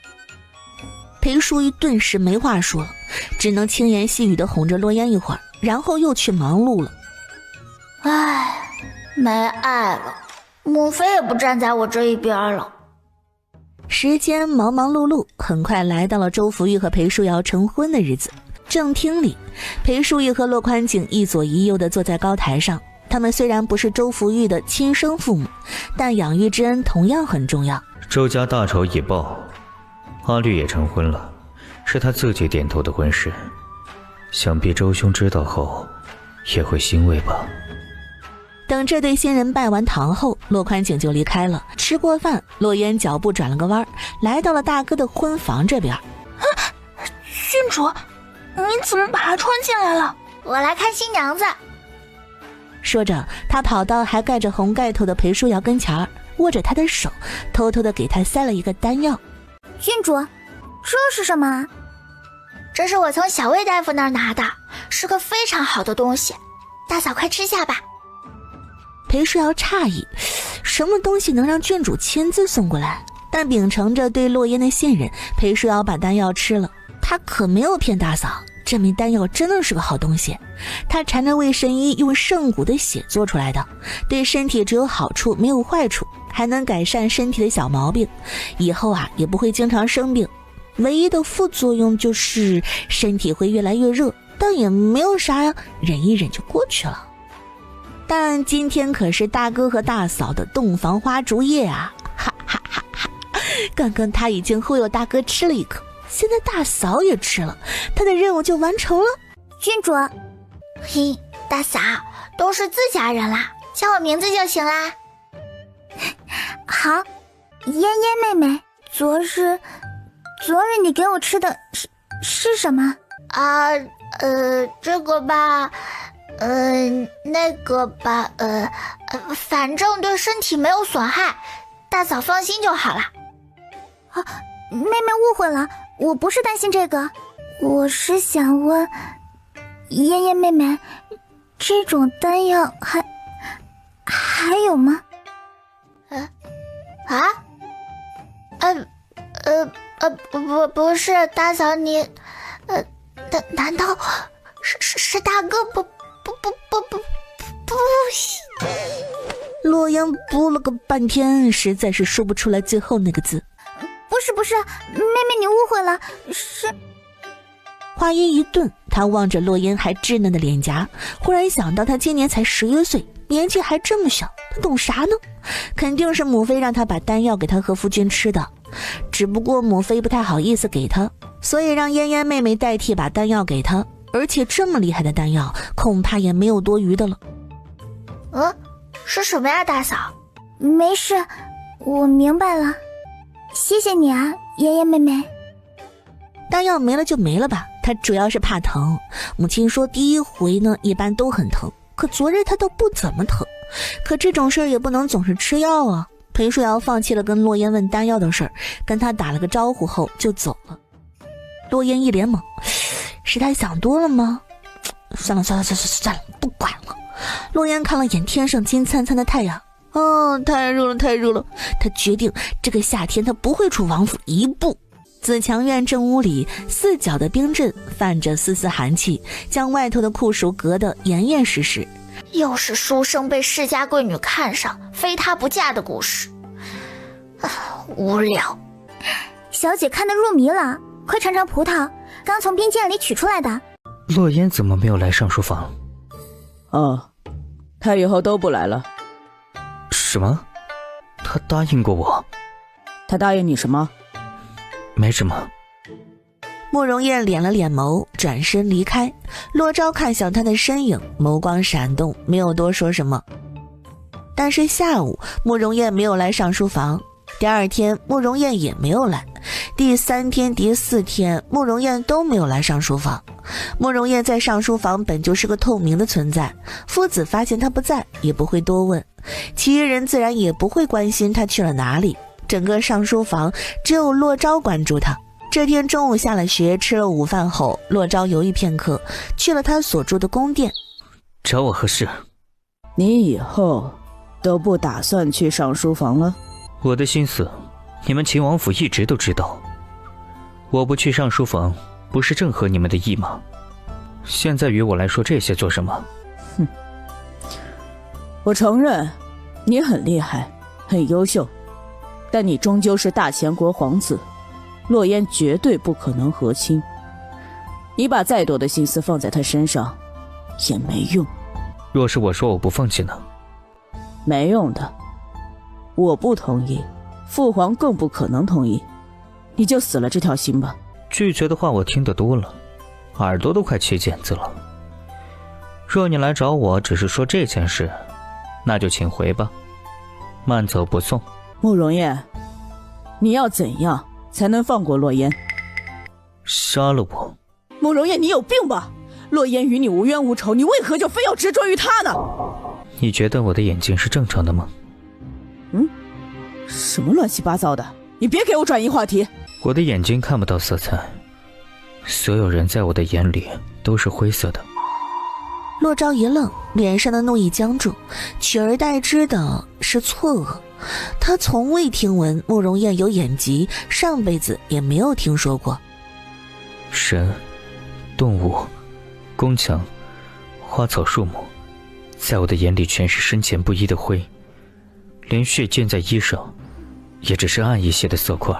裴淑玉顿时没话说了，只能轻言细语地哄着洛烟一会儿，然后又去忙碌了。唉，没爱了，母妃也不站在我这一边了。时间忙忙碌碌，很快来到了周福玉和裴舒瑶成婚的日子。正厅里，裴淑玉和洛宽景一左一右地坐在高台上。他们虽然不是周福玉的亲生父母，但养育之恩同样很重要。周家大仇已报，阿绿也成婚了，是他自己点头的婚事，想必周兄知道后也会欣慰吧。等这对新人拜完堂后，洛宽景就离开了。吃过饭，洛烟脚步转了个弯，来到了大哥的婚房这边。郡主，你怎么把她穿进来了？我来看新娘子。说着，他跑到还盖着红盖头的裴舒瑶跟前，握着她的手，偷偷地给她塞了一个丹药。郡主，这是什么？这是我从小魏大夫那儿拿的，是个非常好的东西，大嫂快吃下吧。裴舒瑶诧异，什么东西能让郡主亲自送过来？但秉承着对洛烟的信任，裴舒瑶把丹药吃了。他可没有骗大嫂，这枚丹药真的是个好东西。他缠着魏神医用圣骨的血做出来的，对身体只有好处没有坏处，还能改善身体的小毛病，以后也不会经常生病。唯一的副作用就是身体会越来越热，但也没有啥呀，忍一忍就过去了。但今天可是大哥和大嫂的洞房花烛夜啊！哈哈哈哈！刚刚他已经忽悠大哥吃了一颗，现在大嫂也吃了，他的任务就完成了。郡主，嘿，大嫂，都是自家人啦，叫我名字就行啦。好，嫣嫣妹妹，昨日你给我吃的是什么啊？这个吧，那个吧，反正对身体没有损害，大嫂放心就好了。啊，妹妹误会了，我不是担心这个，我是想问，嫣嫣妹妹，这种丹药还有吗？不是，大嫂你，难道是大哥不行？洛烟补了个半天，实在是说不出来最后那个字。不是，妹妹你误会了，是。话音一顿，他望着洛烟还稚嫩的脸颊，忽然想到他今年才11岁，年纪还这么小，他懂啥呢？肯定是母妃让他把丹药给他和夫君吃的，只不过母妃不太好意思给他，所以让嫣嫣妹妹代替把丹药给他，而且这么厉害的丹药，恐怕也没有多余的了。是什么呀，大嫂？没事，我明白了，谢谢你啊，嫣嫣妹妹。丹药没了就没了吧，他主要是怕疼。母亲说第一回呢一般都很疼，可昨日他都不怎么疼。可这种事儿也不能总是吃药啊。裴舒瑶放弃了跟洛烟问丹药的事儿，跟他打了个招呼后就走了。洛烟一脸懵，是他想多了吗？算了，不管了。洛烟看了眼天上金灿灿的太阳，太热了。他决定这个夏天他不会出王府一步。紫强院正屋里，四角的冰阵泛着丝丝寒气，将外头的酷暑隔得严严实实。又是书生被世家贵女看上，非他不嫁的故事，无聊。小姐看得入迷了，快尝尝葡萄，刚从冰剑里取出来的。洛烟怎么没有来上书房？他以后都不来了。什么？他答应过我？他答应你什么？没什么。慕容燕敛了敛眸，转身离开。洛昭看向他的身影，眸光闪动，没有多说什么。但是下午慕容燕没有来上书房，第二天慕容燕也没有来，第3天第4天慕容燕都没有来上书房。慕容燕在上书房本就是个透明的存在，夫子发现他不在也不会多问，其余人自然也不会关心他去了哪里。整个上书房只有洛昭关注他。这天中午下了学，吃了午饭后，洛昭犹豫片刻，去了他所住的宫殿。找我何事？你以后都不打算去上书房了？我的心思你们秦王府一直都知道，我不去上书房，不是正合你们的意吗？现在与我来说这些做什么？哼，我承认，你很厉害，很优秀，但你终究是大前国皇子，洛烟绝对不可能和亲。你把再多的心思放在他身上，也没用。若是我说我不放弃呢？没用的，我不同意，父皇更不可能同意，你就死了这条心吧。拒绝的话我听得多了，耳朵都快起茧子了。若你来找我只是说这件事，那就请回吧，慢走不送。慕容燕，你要怎样才能放过洛烟？杀了我。慕容燕，你有病吧？洛烟与你无冤无仇，你为何就非要执着于他呢？你觉得我的眼睛是正常的吗？什么乱七八糟的，你别给我转移话题。我的眼睛看不到色彩，所有人在我的眼里都是灰色的。洛昭一愣，脸上的怒意僵住，取而代之的是错愕。他从未听闻慕容燕有眼疾，上辈子也没有听说过。人、动物、宫墙、花草树木，在我的眼里全是深浅不一的灰，连血溅在衣上也只是暗一些的色块。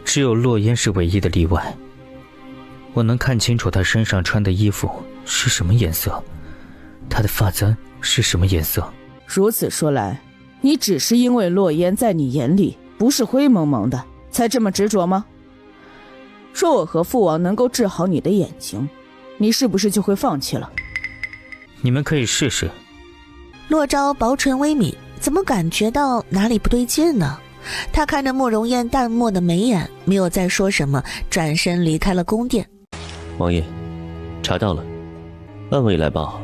只有洛烟是唯一的例外，我能看清楚她身上穿的衣服是什么颜色，她的发簪是什么颜色。如此说来，你只是因为洛烟在你眼里不是灰蒙蒙的，才这么执着吗？说我和父王能够治好你的眼睛，你是不是就会放弃了？你们可以试试。洛昭薄唇微抿，怎么感觉到哪里不对劲呢？他看着慕容燕淡漠的眉眼，没有再说什么，转身离开了宫殿。王爷，查到了，暗卫来报，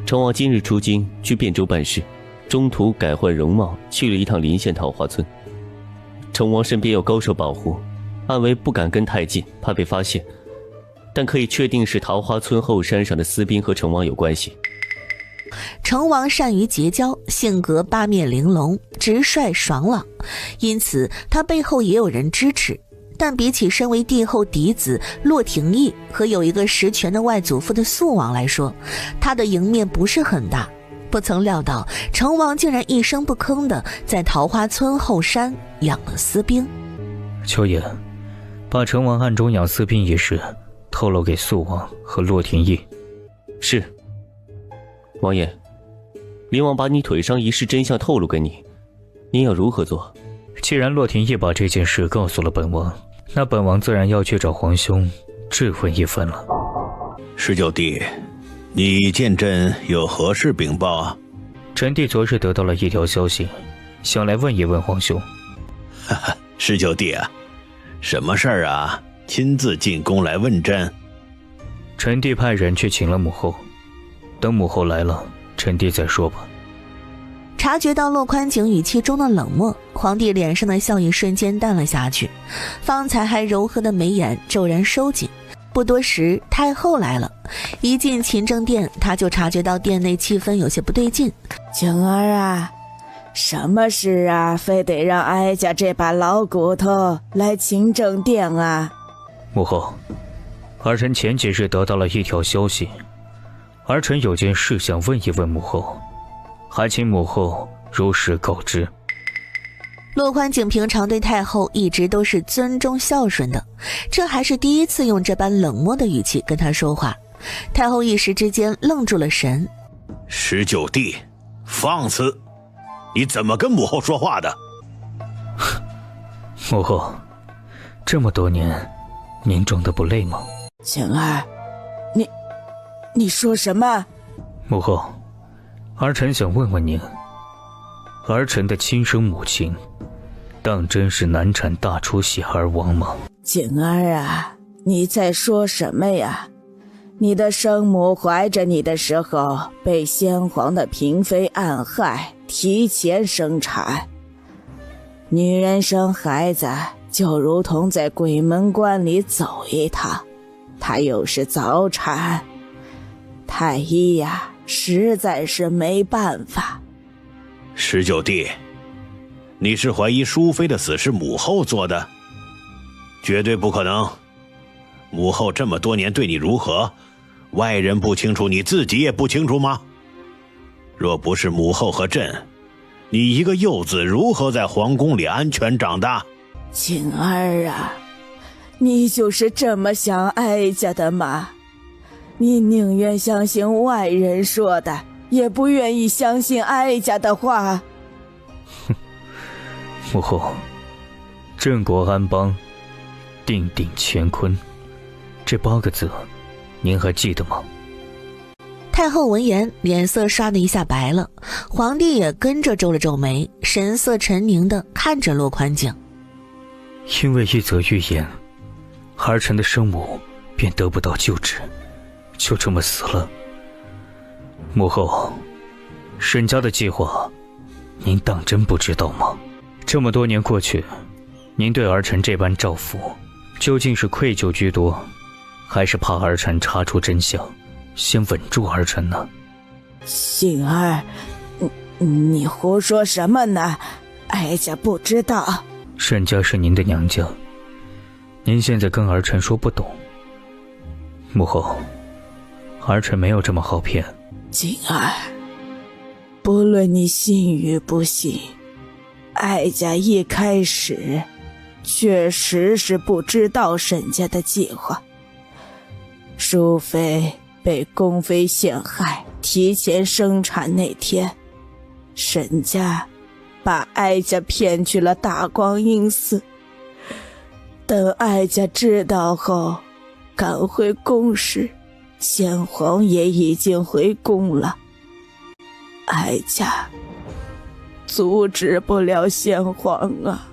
成王今日出京去汴州办事，中途改换容貌，去了一趟临县桃花村。成王身边有高手保护，暗卫不敢跟太近，怕被发现，但可以确定是桃花村后山上的私兵和成王有关系。成王善于结交，性格八面玲珑，直率爽朗，因此他背后也有人支持。但比起身为帝后嫡子骆廷义和有一个实权的外祖父的肃王来说，他的赢面不是很大。不曾料到成王竟然一声不吭地在桃花村后山养了私兵。秋野，把成王暗中养私兵一事透露给肃王和骆廷义。是。王爷，灵王把你腿伤一事真相透露给你，您要如何做？既然骆廷义把这件事告诉了本王，那本王自然要去找皇兄质问一番了。19弟，你见朕有何事禀报？臣弟昨日得到了一条消息，想来问一问皇兄。哈哈，19弟啊，什么事儿啊？亲自进宫来问朕？臣弟派人去请了母后，等母后来了，臣弟再说吧。察觉到洛宽景语气中的冷漠，皇帝脸上的笑意瞬间淡了下去，方才还柔和的眉眼骤然收紧。不多时，太后来了，一进勤政殿，他就察觉到殿内气氛有些不对劲。景儿啊，什么事啊，非得让哀家这把老骨头来勤政殿啊？母后，儿臣前几日得到了一条消息，儿臣有件事想问一问母后，还请母后如实告知。洛宽景平常对太后一直都是尊重孝顺的，这还是第一次用这般冷漠的语气跟他说话。太后一时之间愣住了神。19弟，放肆！你怎么跟母后说话的？母后，这么多年，您装得不累吗？景儿，你说什么？母后，儿臣想问问您，儿臣的亲生母亲当真是难产大出血而亡吗？景儿啊，你在说什么呀？你的生母怀着你的时候被先皇的嫔妃暗害，提前生产。女人生孩子就如同在鬼门关里走一趟，她又是早产，太医呀，实在是没办法。19弟，你是怀疑淑妃的死是母后做的？绝对不可能。母后这么多年对你如何，外人不清楚，你自己也不清楚吗？若不是母后和朕，你一个幼子如何在皇宫里安全长大？景儿啊，你就是这么想哀家的吗？你宁愿相信外人说的，也不愿意相信哀家的话。哼，母后，镇国安邦，定鼎乾坤，这8个字，您还记得吗？太后闻言，脸色唰的一下白了，皇帝也跟着皱了皱眉，神色沉凝地看着洛宽景。因为一则预言，儿臣的生母便得不到救治，就这么死了。母后，沈家的计划，您当真不知道吗？这么多年过去，您对儿臣这般照拂，究竟是愧疚居多，还是怕儿臣查出真相，先稳住儿臣呢？杏儿，你胡说什么呢？哀家不知道。沈家是您的娘家，您现在跟儿臣说不懂。母后，儿臣没有这么好骗。景儿，不论你信与不信，哀家一开始确实是不知道沈家的计划。淑妃被宫妃陷害，提前生产那天，沈家把哀家骗去了大光阴寺。等哀家知道后，赶回宫时，先皇也已经回宫了。哀家阻止不了先皇啊。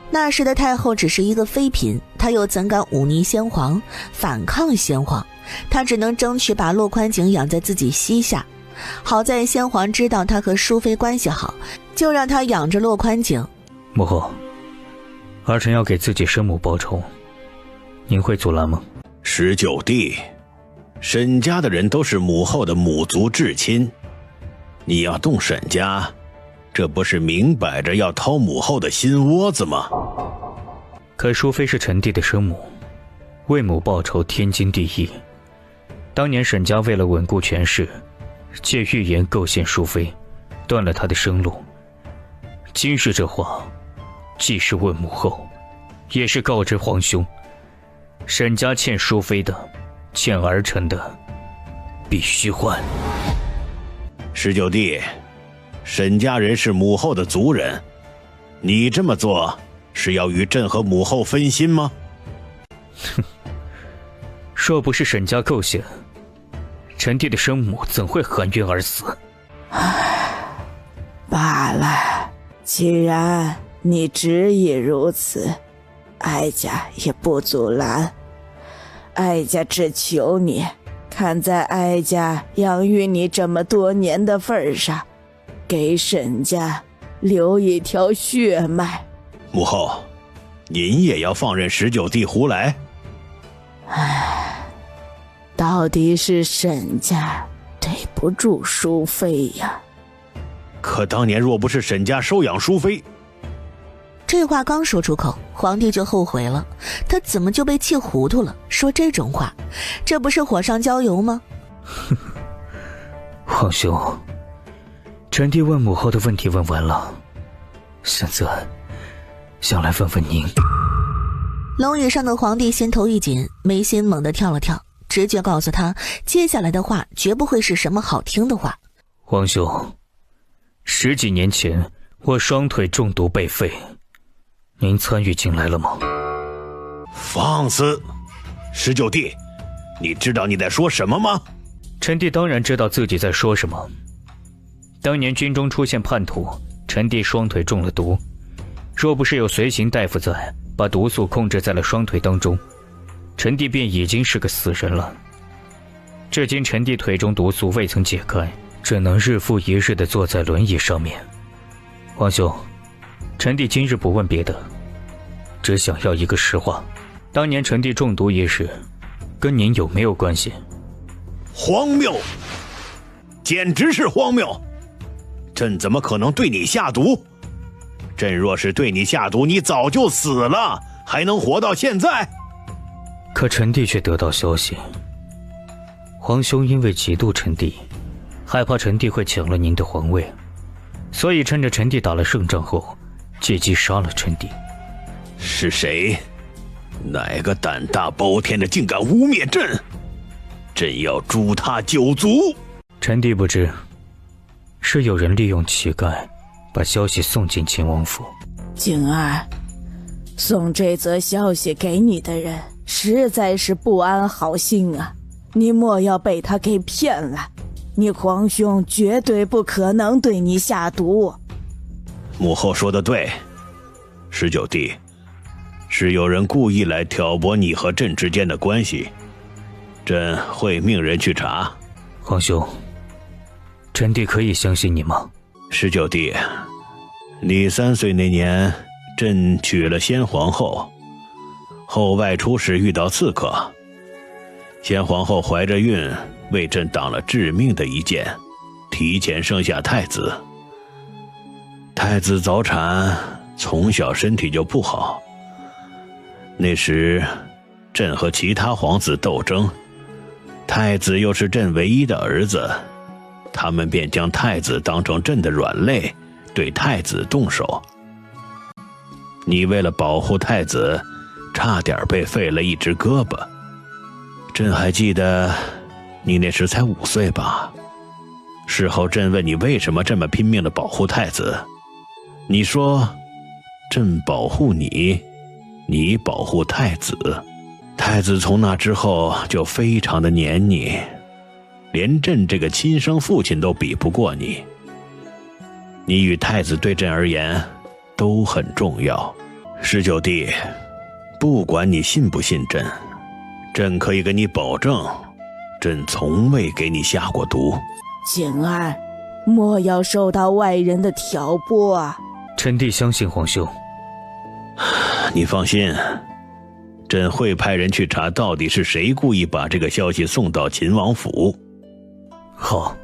那时的太后只是一个妃嫔，她又怎敢忤逆先皇，反抗先皇？她只能争取把洛宽景养在自己膝下。好在先皇知道她和淑妃关系好，就让她养着洛宽景。母后，儿臣要给自己生母报仇，您会阻拦吗？19弟，沈家的人都是母后的母族至亲，你要动沈家，这不是明摆着要掏母后的心窝子吗？可淑妃是臣弟的生母，为母报仇天经地义。当年沈家为了稳固权势，借预言构陷淑妃，断了她的生路。今日这话，既是问母后，也是告知皇兄，沈家欠淑妃的，欠儿臣的，必须还。19弟，沈家人是母后的族人，你这么做是要与朕和母后分心吗？哼，若不是沈家构陷，臣弟的生母怎会含冤而死？罢了，既然你执意如此，哀家也不阻拦。哀家只求你，看在哀家养育你这么多年的份上，给沈家留一条血脉。母后，您也要放任19弟胡来？唉，到底是沈家对不住淑妃呀。可当年若不是沈家收养淑妃……这话刚说出口，皇帝就后悔了，他怎么就被气糊涂了？说这种话，这不是火上浇油吗？皇兄，臣弟问母后的问题问完了，现在想来问问您。龙椅上的皇帝心头一紧，眉心猛地跳了跳，直觉告诉他，接下来的话绝不会是什么好听的话。皇兄，10几年前我双腿中毒被废，您参与进来了吗？放肆！19弟，你知道你在说什么吗？臣弟当然知道自己在说什么。当年军中出现叛徒，臣弟双腿中了毒，若不是有随行大夫在，把毒素控制在了双腿当中，臣弟便已经是个死人了。至今臣弟腿中毒素未曾解开，只能日复一日地坐在轮椅上面。皇兄，臣弟今日不问别的，只想要一个实话，当年臣弟中毒一事，跟您有没有关系？荒谬，简直是荒谬！朕怎么可能对你下毒？朕若是对你下毒，你早就死了，还能活到现在？可陈帝却得到消息，皇兄因为嫉妒陈帝，害怕陈帝会抢了您的皇位，所以趁着陈帝打了胜仗后，借机杀了陈帝。是谁？哪个胆大包天的竟敢污蔑朕？朕要诛他9族！陈帝不知，是有人利用乞丐把消息送进秦王府。景儿，送这则消息给你的人实在是不安好心啊！你莫要被他给骗了，你皇兄绝对不可能对你下毒。母后说得对，19弟，是有人故意来挑拨你和朕之间的关系，朕会命人去查。皇兄，陈帝可以相信你吗？19弟，你3岁那年，朕娶了先皇后外出时遇到刺客，先皇后怀着孕，为朕挡了致命的一箭，提前生下太子。太子早产，从小身体就不好。那时，朕和其他皇子斗争，太子又是朕唯一的儿子，他们便将太子当成朕的软肋，对太子动手。你为了保护太子，差点被废了一只胳膊。朕还记得，你那时才5岁吧？事后朕问你为什么这么拼命地保护太子，你说，朕保护你，你保护太子。太子从那之后就非常的黏你，连朕这个亲生父亲都比不过你。你与太子对朕而言都很重要。19弟，不管你信不信朕，朕可以跟你保证，朕从未给你下过毒。景儿，莫要受到外人的挑拨啊！陈帝相信皇兄。你放心，朕会派人去查到底是谁故意把这个消息送到秦王府。好，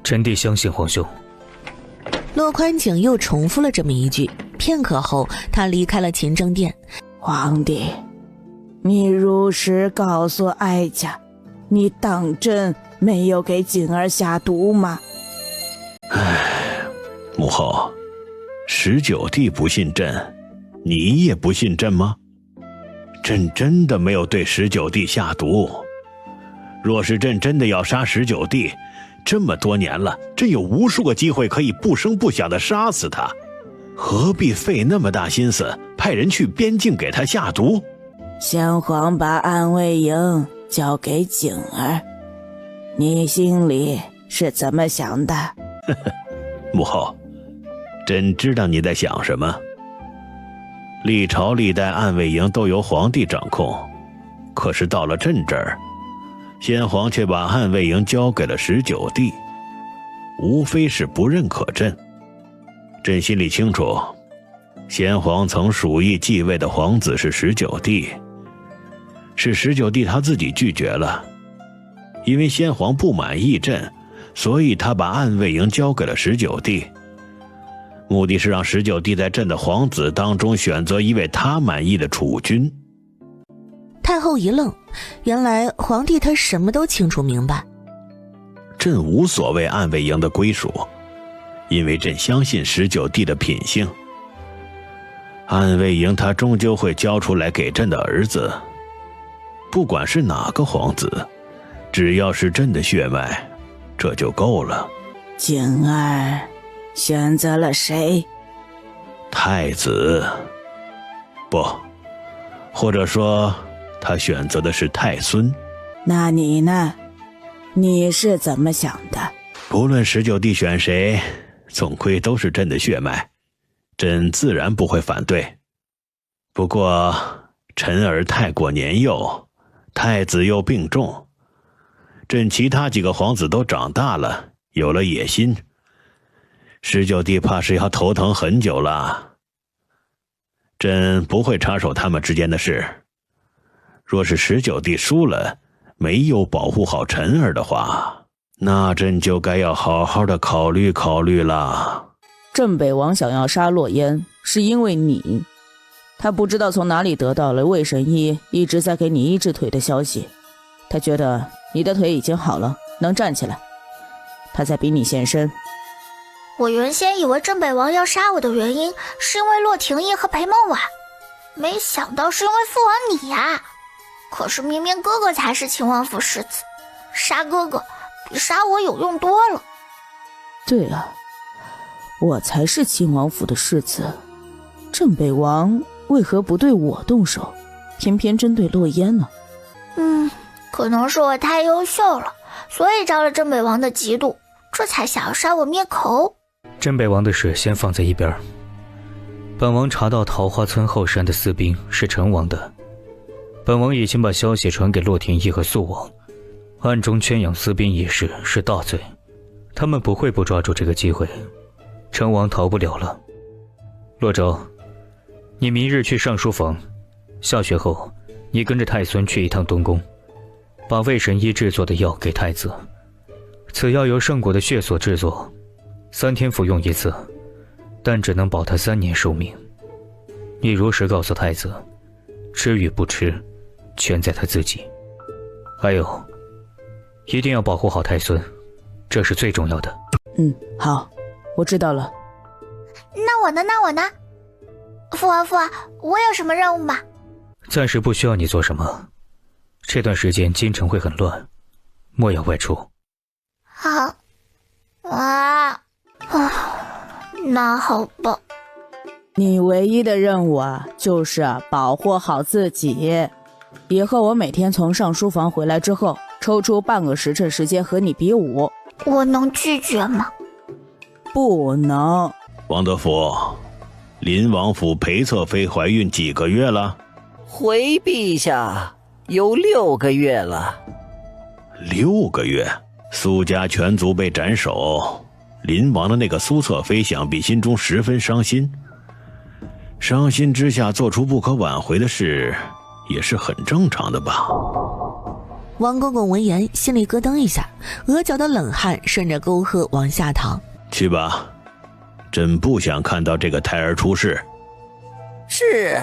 陈帝相信皇兄。洛宽景又重复了这么一句，片刻后他离开了勤政殿。皇帝，你如实告诉哀家，你当真没有给景儿下毒吗？母后，19弟不信朕，你也不信朕吗？朕真的没有对19弟下毒。若是朕真的要杀19弟，这么多年了，朕有无数个机会可以不声不响地杀死他，何必费那么大心思派人去边境给他下毒？先皇把暗卫营交给景儿，你心里是怎么想的？母后，朕知道你在想什么。历朝历代暗卫营都由皇帝掌控，可是到了朕这儿，先皇却把暗卫营交给了19弟，无非是不认可朕。朕心里清楚，先皇曾属意继位的皇子是19弟，是19弟他自己拒绝了。因为先皇不满意朕，所以他把暗卫营交给了19弟，目的是让19弟在朕的皇子当中选择一位他满意的储君。太后一愣，原来皇帝他什么都清楚明白。朕无所谓暗卫营的归属，因为朕相信19弟的品性。暗卫营他终究会交出来给朕的儿子，不管是哪个皇子，只要是朕的血脉，这就够了。景儿选择了谁？太子。不，或者说他选择的是太孙。那你呢？你是怎么想的？不论19弟选谁，总归都是朕的血脉，朕自然不会反对。不过臣儿太过年幼，太子又病重，朕其他几个皇子都长大了，有了野心，19弟怕是要头疼很久了。朕不会插手他们之间的事。若是19弟输了，没有保护好臣儿的话，那朕就该要好好的考虑考虑了。镇北王想要杀洛烟，是因为你。他不知道从哪里得到了魏神医一直在给你医治腿的消息，他觉得你的腿已经好了，能站起来，他才逼你现身。我原先以为镇北王要杀我的原因是因为洛廷义和裴梦婉，没想到是因为父王你呀。可是明明哥哥才是秦王府世子，杀哥哥比杀我有用多了。对啊，我才是秦王府的世子，镇北王为何不对我动手，偏偏针对洛烟呢？可能是我太优秀了，所以招了镇北王的嫉妒，这才想要杀我灭口。镇北王的事先放在一边。本王查到桃花村后山的私兵是陈王的，本王已经把消息传给洛廷义和肃王，暗中圈养私兵一事是大罪，他们不会不抓住这个机会，陈王逃不了了。洛州，你明日去上书房，下学后你跟着太孙去一趟东宫，把魏神医制作的药给太子。此药由圣果的血所制作，3天服用一次，但只能保他3年寿命。你如实告诉太子，吃与不吃全在他自己。还有，一定要保护好太孙，这是最重要的。好，我知道了。那我呢？父王，我有什么任务吗？暂时不需要你做什么，这段时间京城会很乱，莫要外出。好。那好吧。你唯一的任务就是保护好自己。以后我每天从上书房回来之后，抽出半个时辰时间和你比武。我能拒绝吗？不能。王德福，林王府裴侧妃怀孕几个月了？回陛下，有6个月了。6个月？苏家全族被斩首，林王的那个苏侧妃想必心中十分伤心，伤心之下做出不可挽回的事，也是很正常的吧。王公公闻言心里咯噔一下，额角的冷汗顺着沟壑往下淌。去吧，朕不想看到这个胎儿出事。是，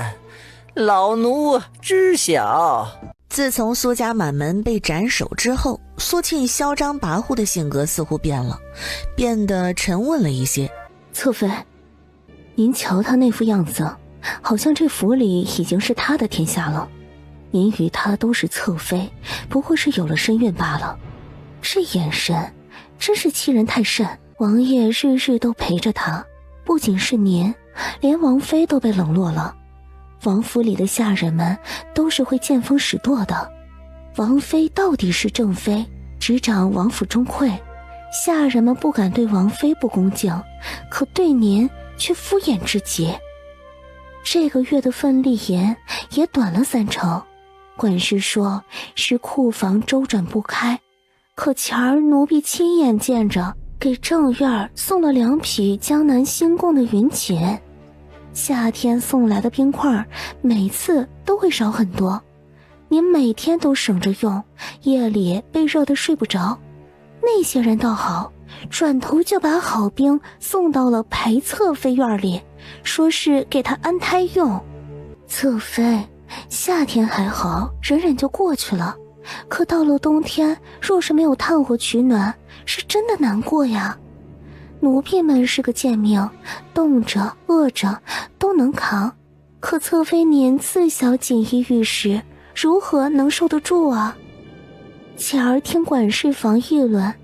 老奴知晓。自从苏家满门被斩首之后，苏庆嚣张跋扈的性格似乎变了，变得沉稳了一些。侧妃，您瞧他那副样子，好像这府里已经是他的天下了。您与他都是侧妃，不过是有了身孕罢了。这眼神真是欺人太甚。王爷日日都陪着他，不仅是您，连王妃都被冷落了。王府里的下人们都是会见风使舵的，王妃到底是正妃，执掌王府中馈，下人们不敢对王妃不恭敬，可对您却敷衍至极。这个月的份例盐也短了30%，管事说是库房周转不开，可前儿奴婢亲眼见着给正院送了2匹江南新贡的云锦。夏天送来的冰块每次都会少很多，您每天都省着用，夜里被热得睡不着。那些人倒好，转头就把好冰送到了裴侧妃院里，说是给她安胎用。侧妃，夏天还好，忍忍就过去了，可到了冬天，若是没有炭火取暖，是真的难过呀。奴婢们是个贱命，冻着饿着都能扛，可侧妃您自小锦衣玉食，如何能受得住啊？前儿听管事房议论，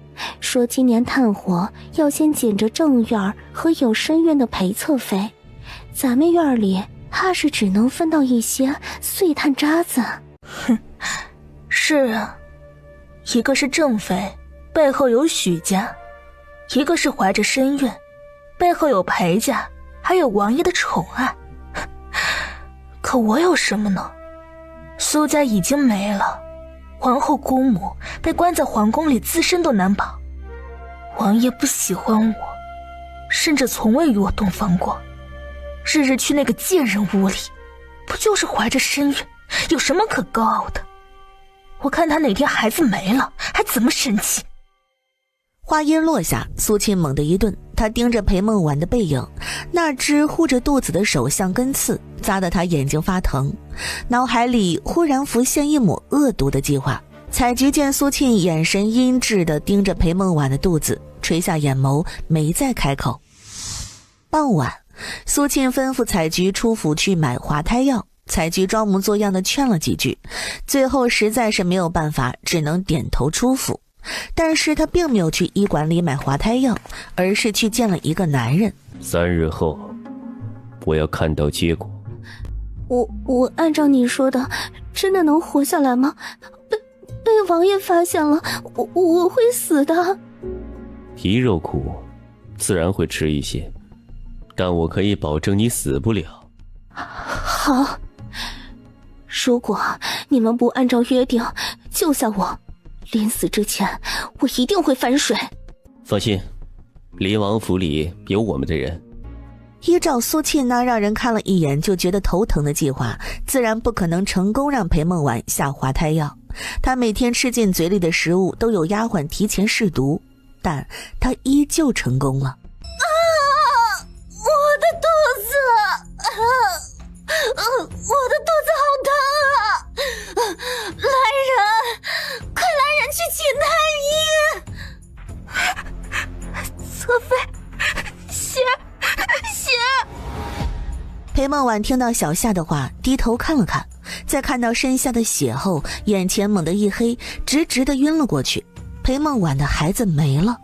说今年炭火要先紧着正院和有身孕的裴侧妃，咱们院里怕是只能分到一些碎炭渣子。是啊，一个是正妃，背后有许家，一个是怀着身孕，背后有裴家，还有王爷的宠爱。可我有什么呢？苏家已经没了，皇后姑母被关在皇宫里，自身都难保。王爷不喜欢我，甚至从未与我洞房过，日日去那个贱人屋里，不就是怀着身孕，有什么可高傲的？我看他哪天孩子没了，还怎么生气？话音落下，苏沁猛地一顿，他盯着裴梦婉的背影，那只护着肚子的手像根刺，扎得他眼睛发疼，脑海里忽然浮现一抹恶毒的计划。采菊见苏沁眼神阴鸷地盯着裴梦婉的肚子，垂下眼眸，没再开口。傍晚，苏沁吩咐采菊出府去买滑胎药，采菊装模作样地劝了几句，最后实在是没有办法，只能点头出府。但是他并没有去医馆里买滑胎药，而是去见了一个男人。3日后，我要看到结果。我按照你说的，真的能活下来吗？被王爷发现了，我会死的。皮肉苦，自然会吃一些，但我可以保证你死不了。好，如果你们不按照约定救下我，临死之前我一定会反水。放心，离王府里有我们的人。依照苏沁那让人看了一眼就觉得头疼的计划，自然不可能成功让裴梦婉下滑胎药。他每天吃进嘴里的食物都有丫鬟提前试毒，但他依旧成功了。我的肚子，我的肚子好疼啊！来人，快来人去请太医！侧妃，血！裴梦婉听到小夏的话，低头看了看，在看到身下的血后，眼前猛地一黑，直直地晕了过去。裴梦婉的孩子没了。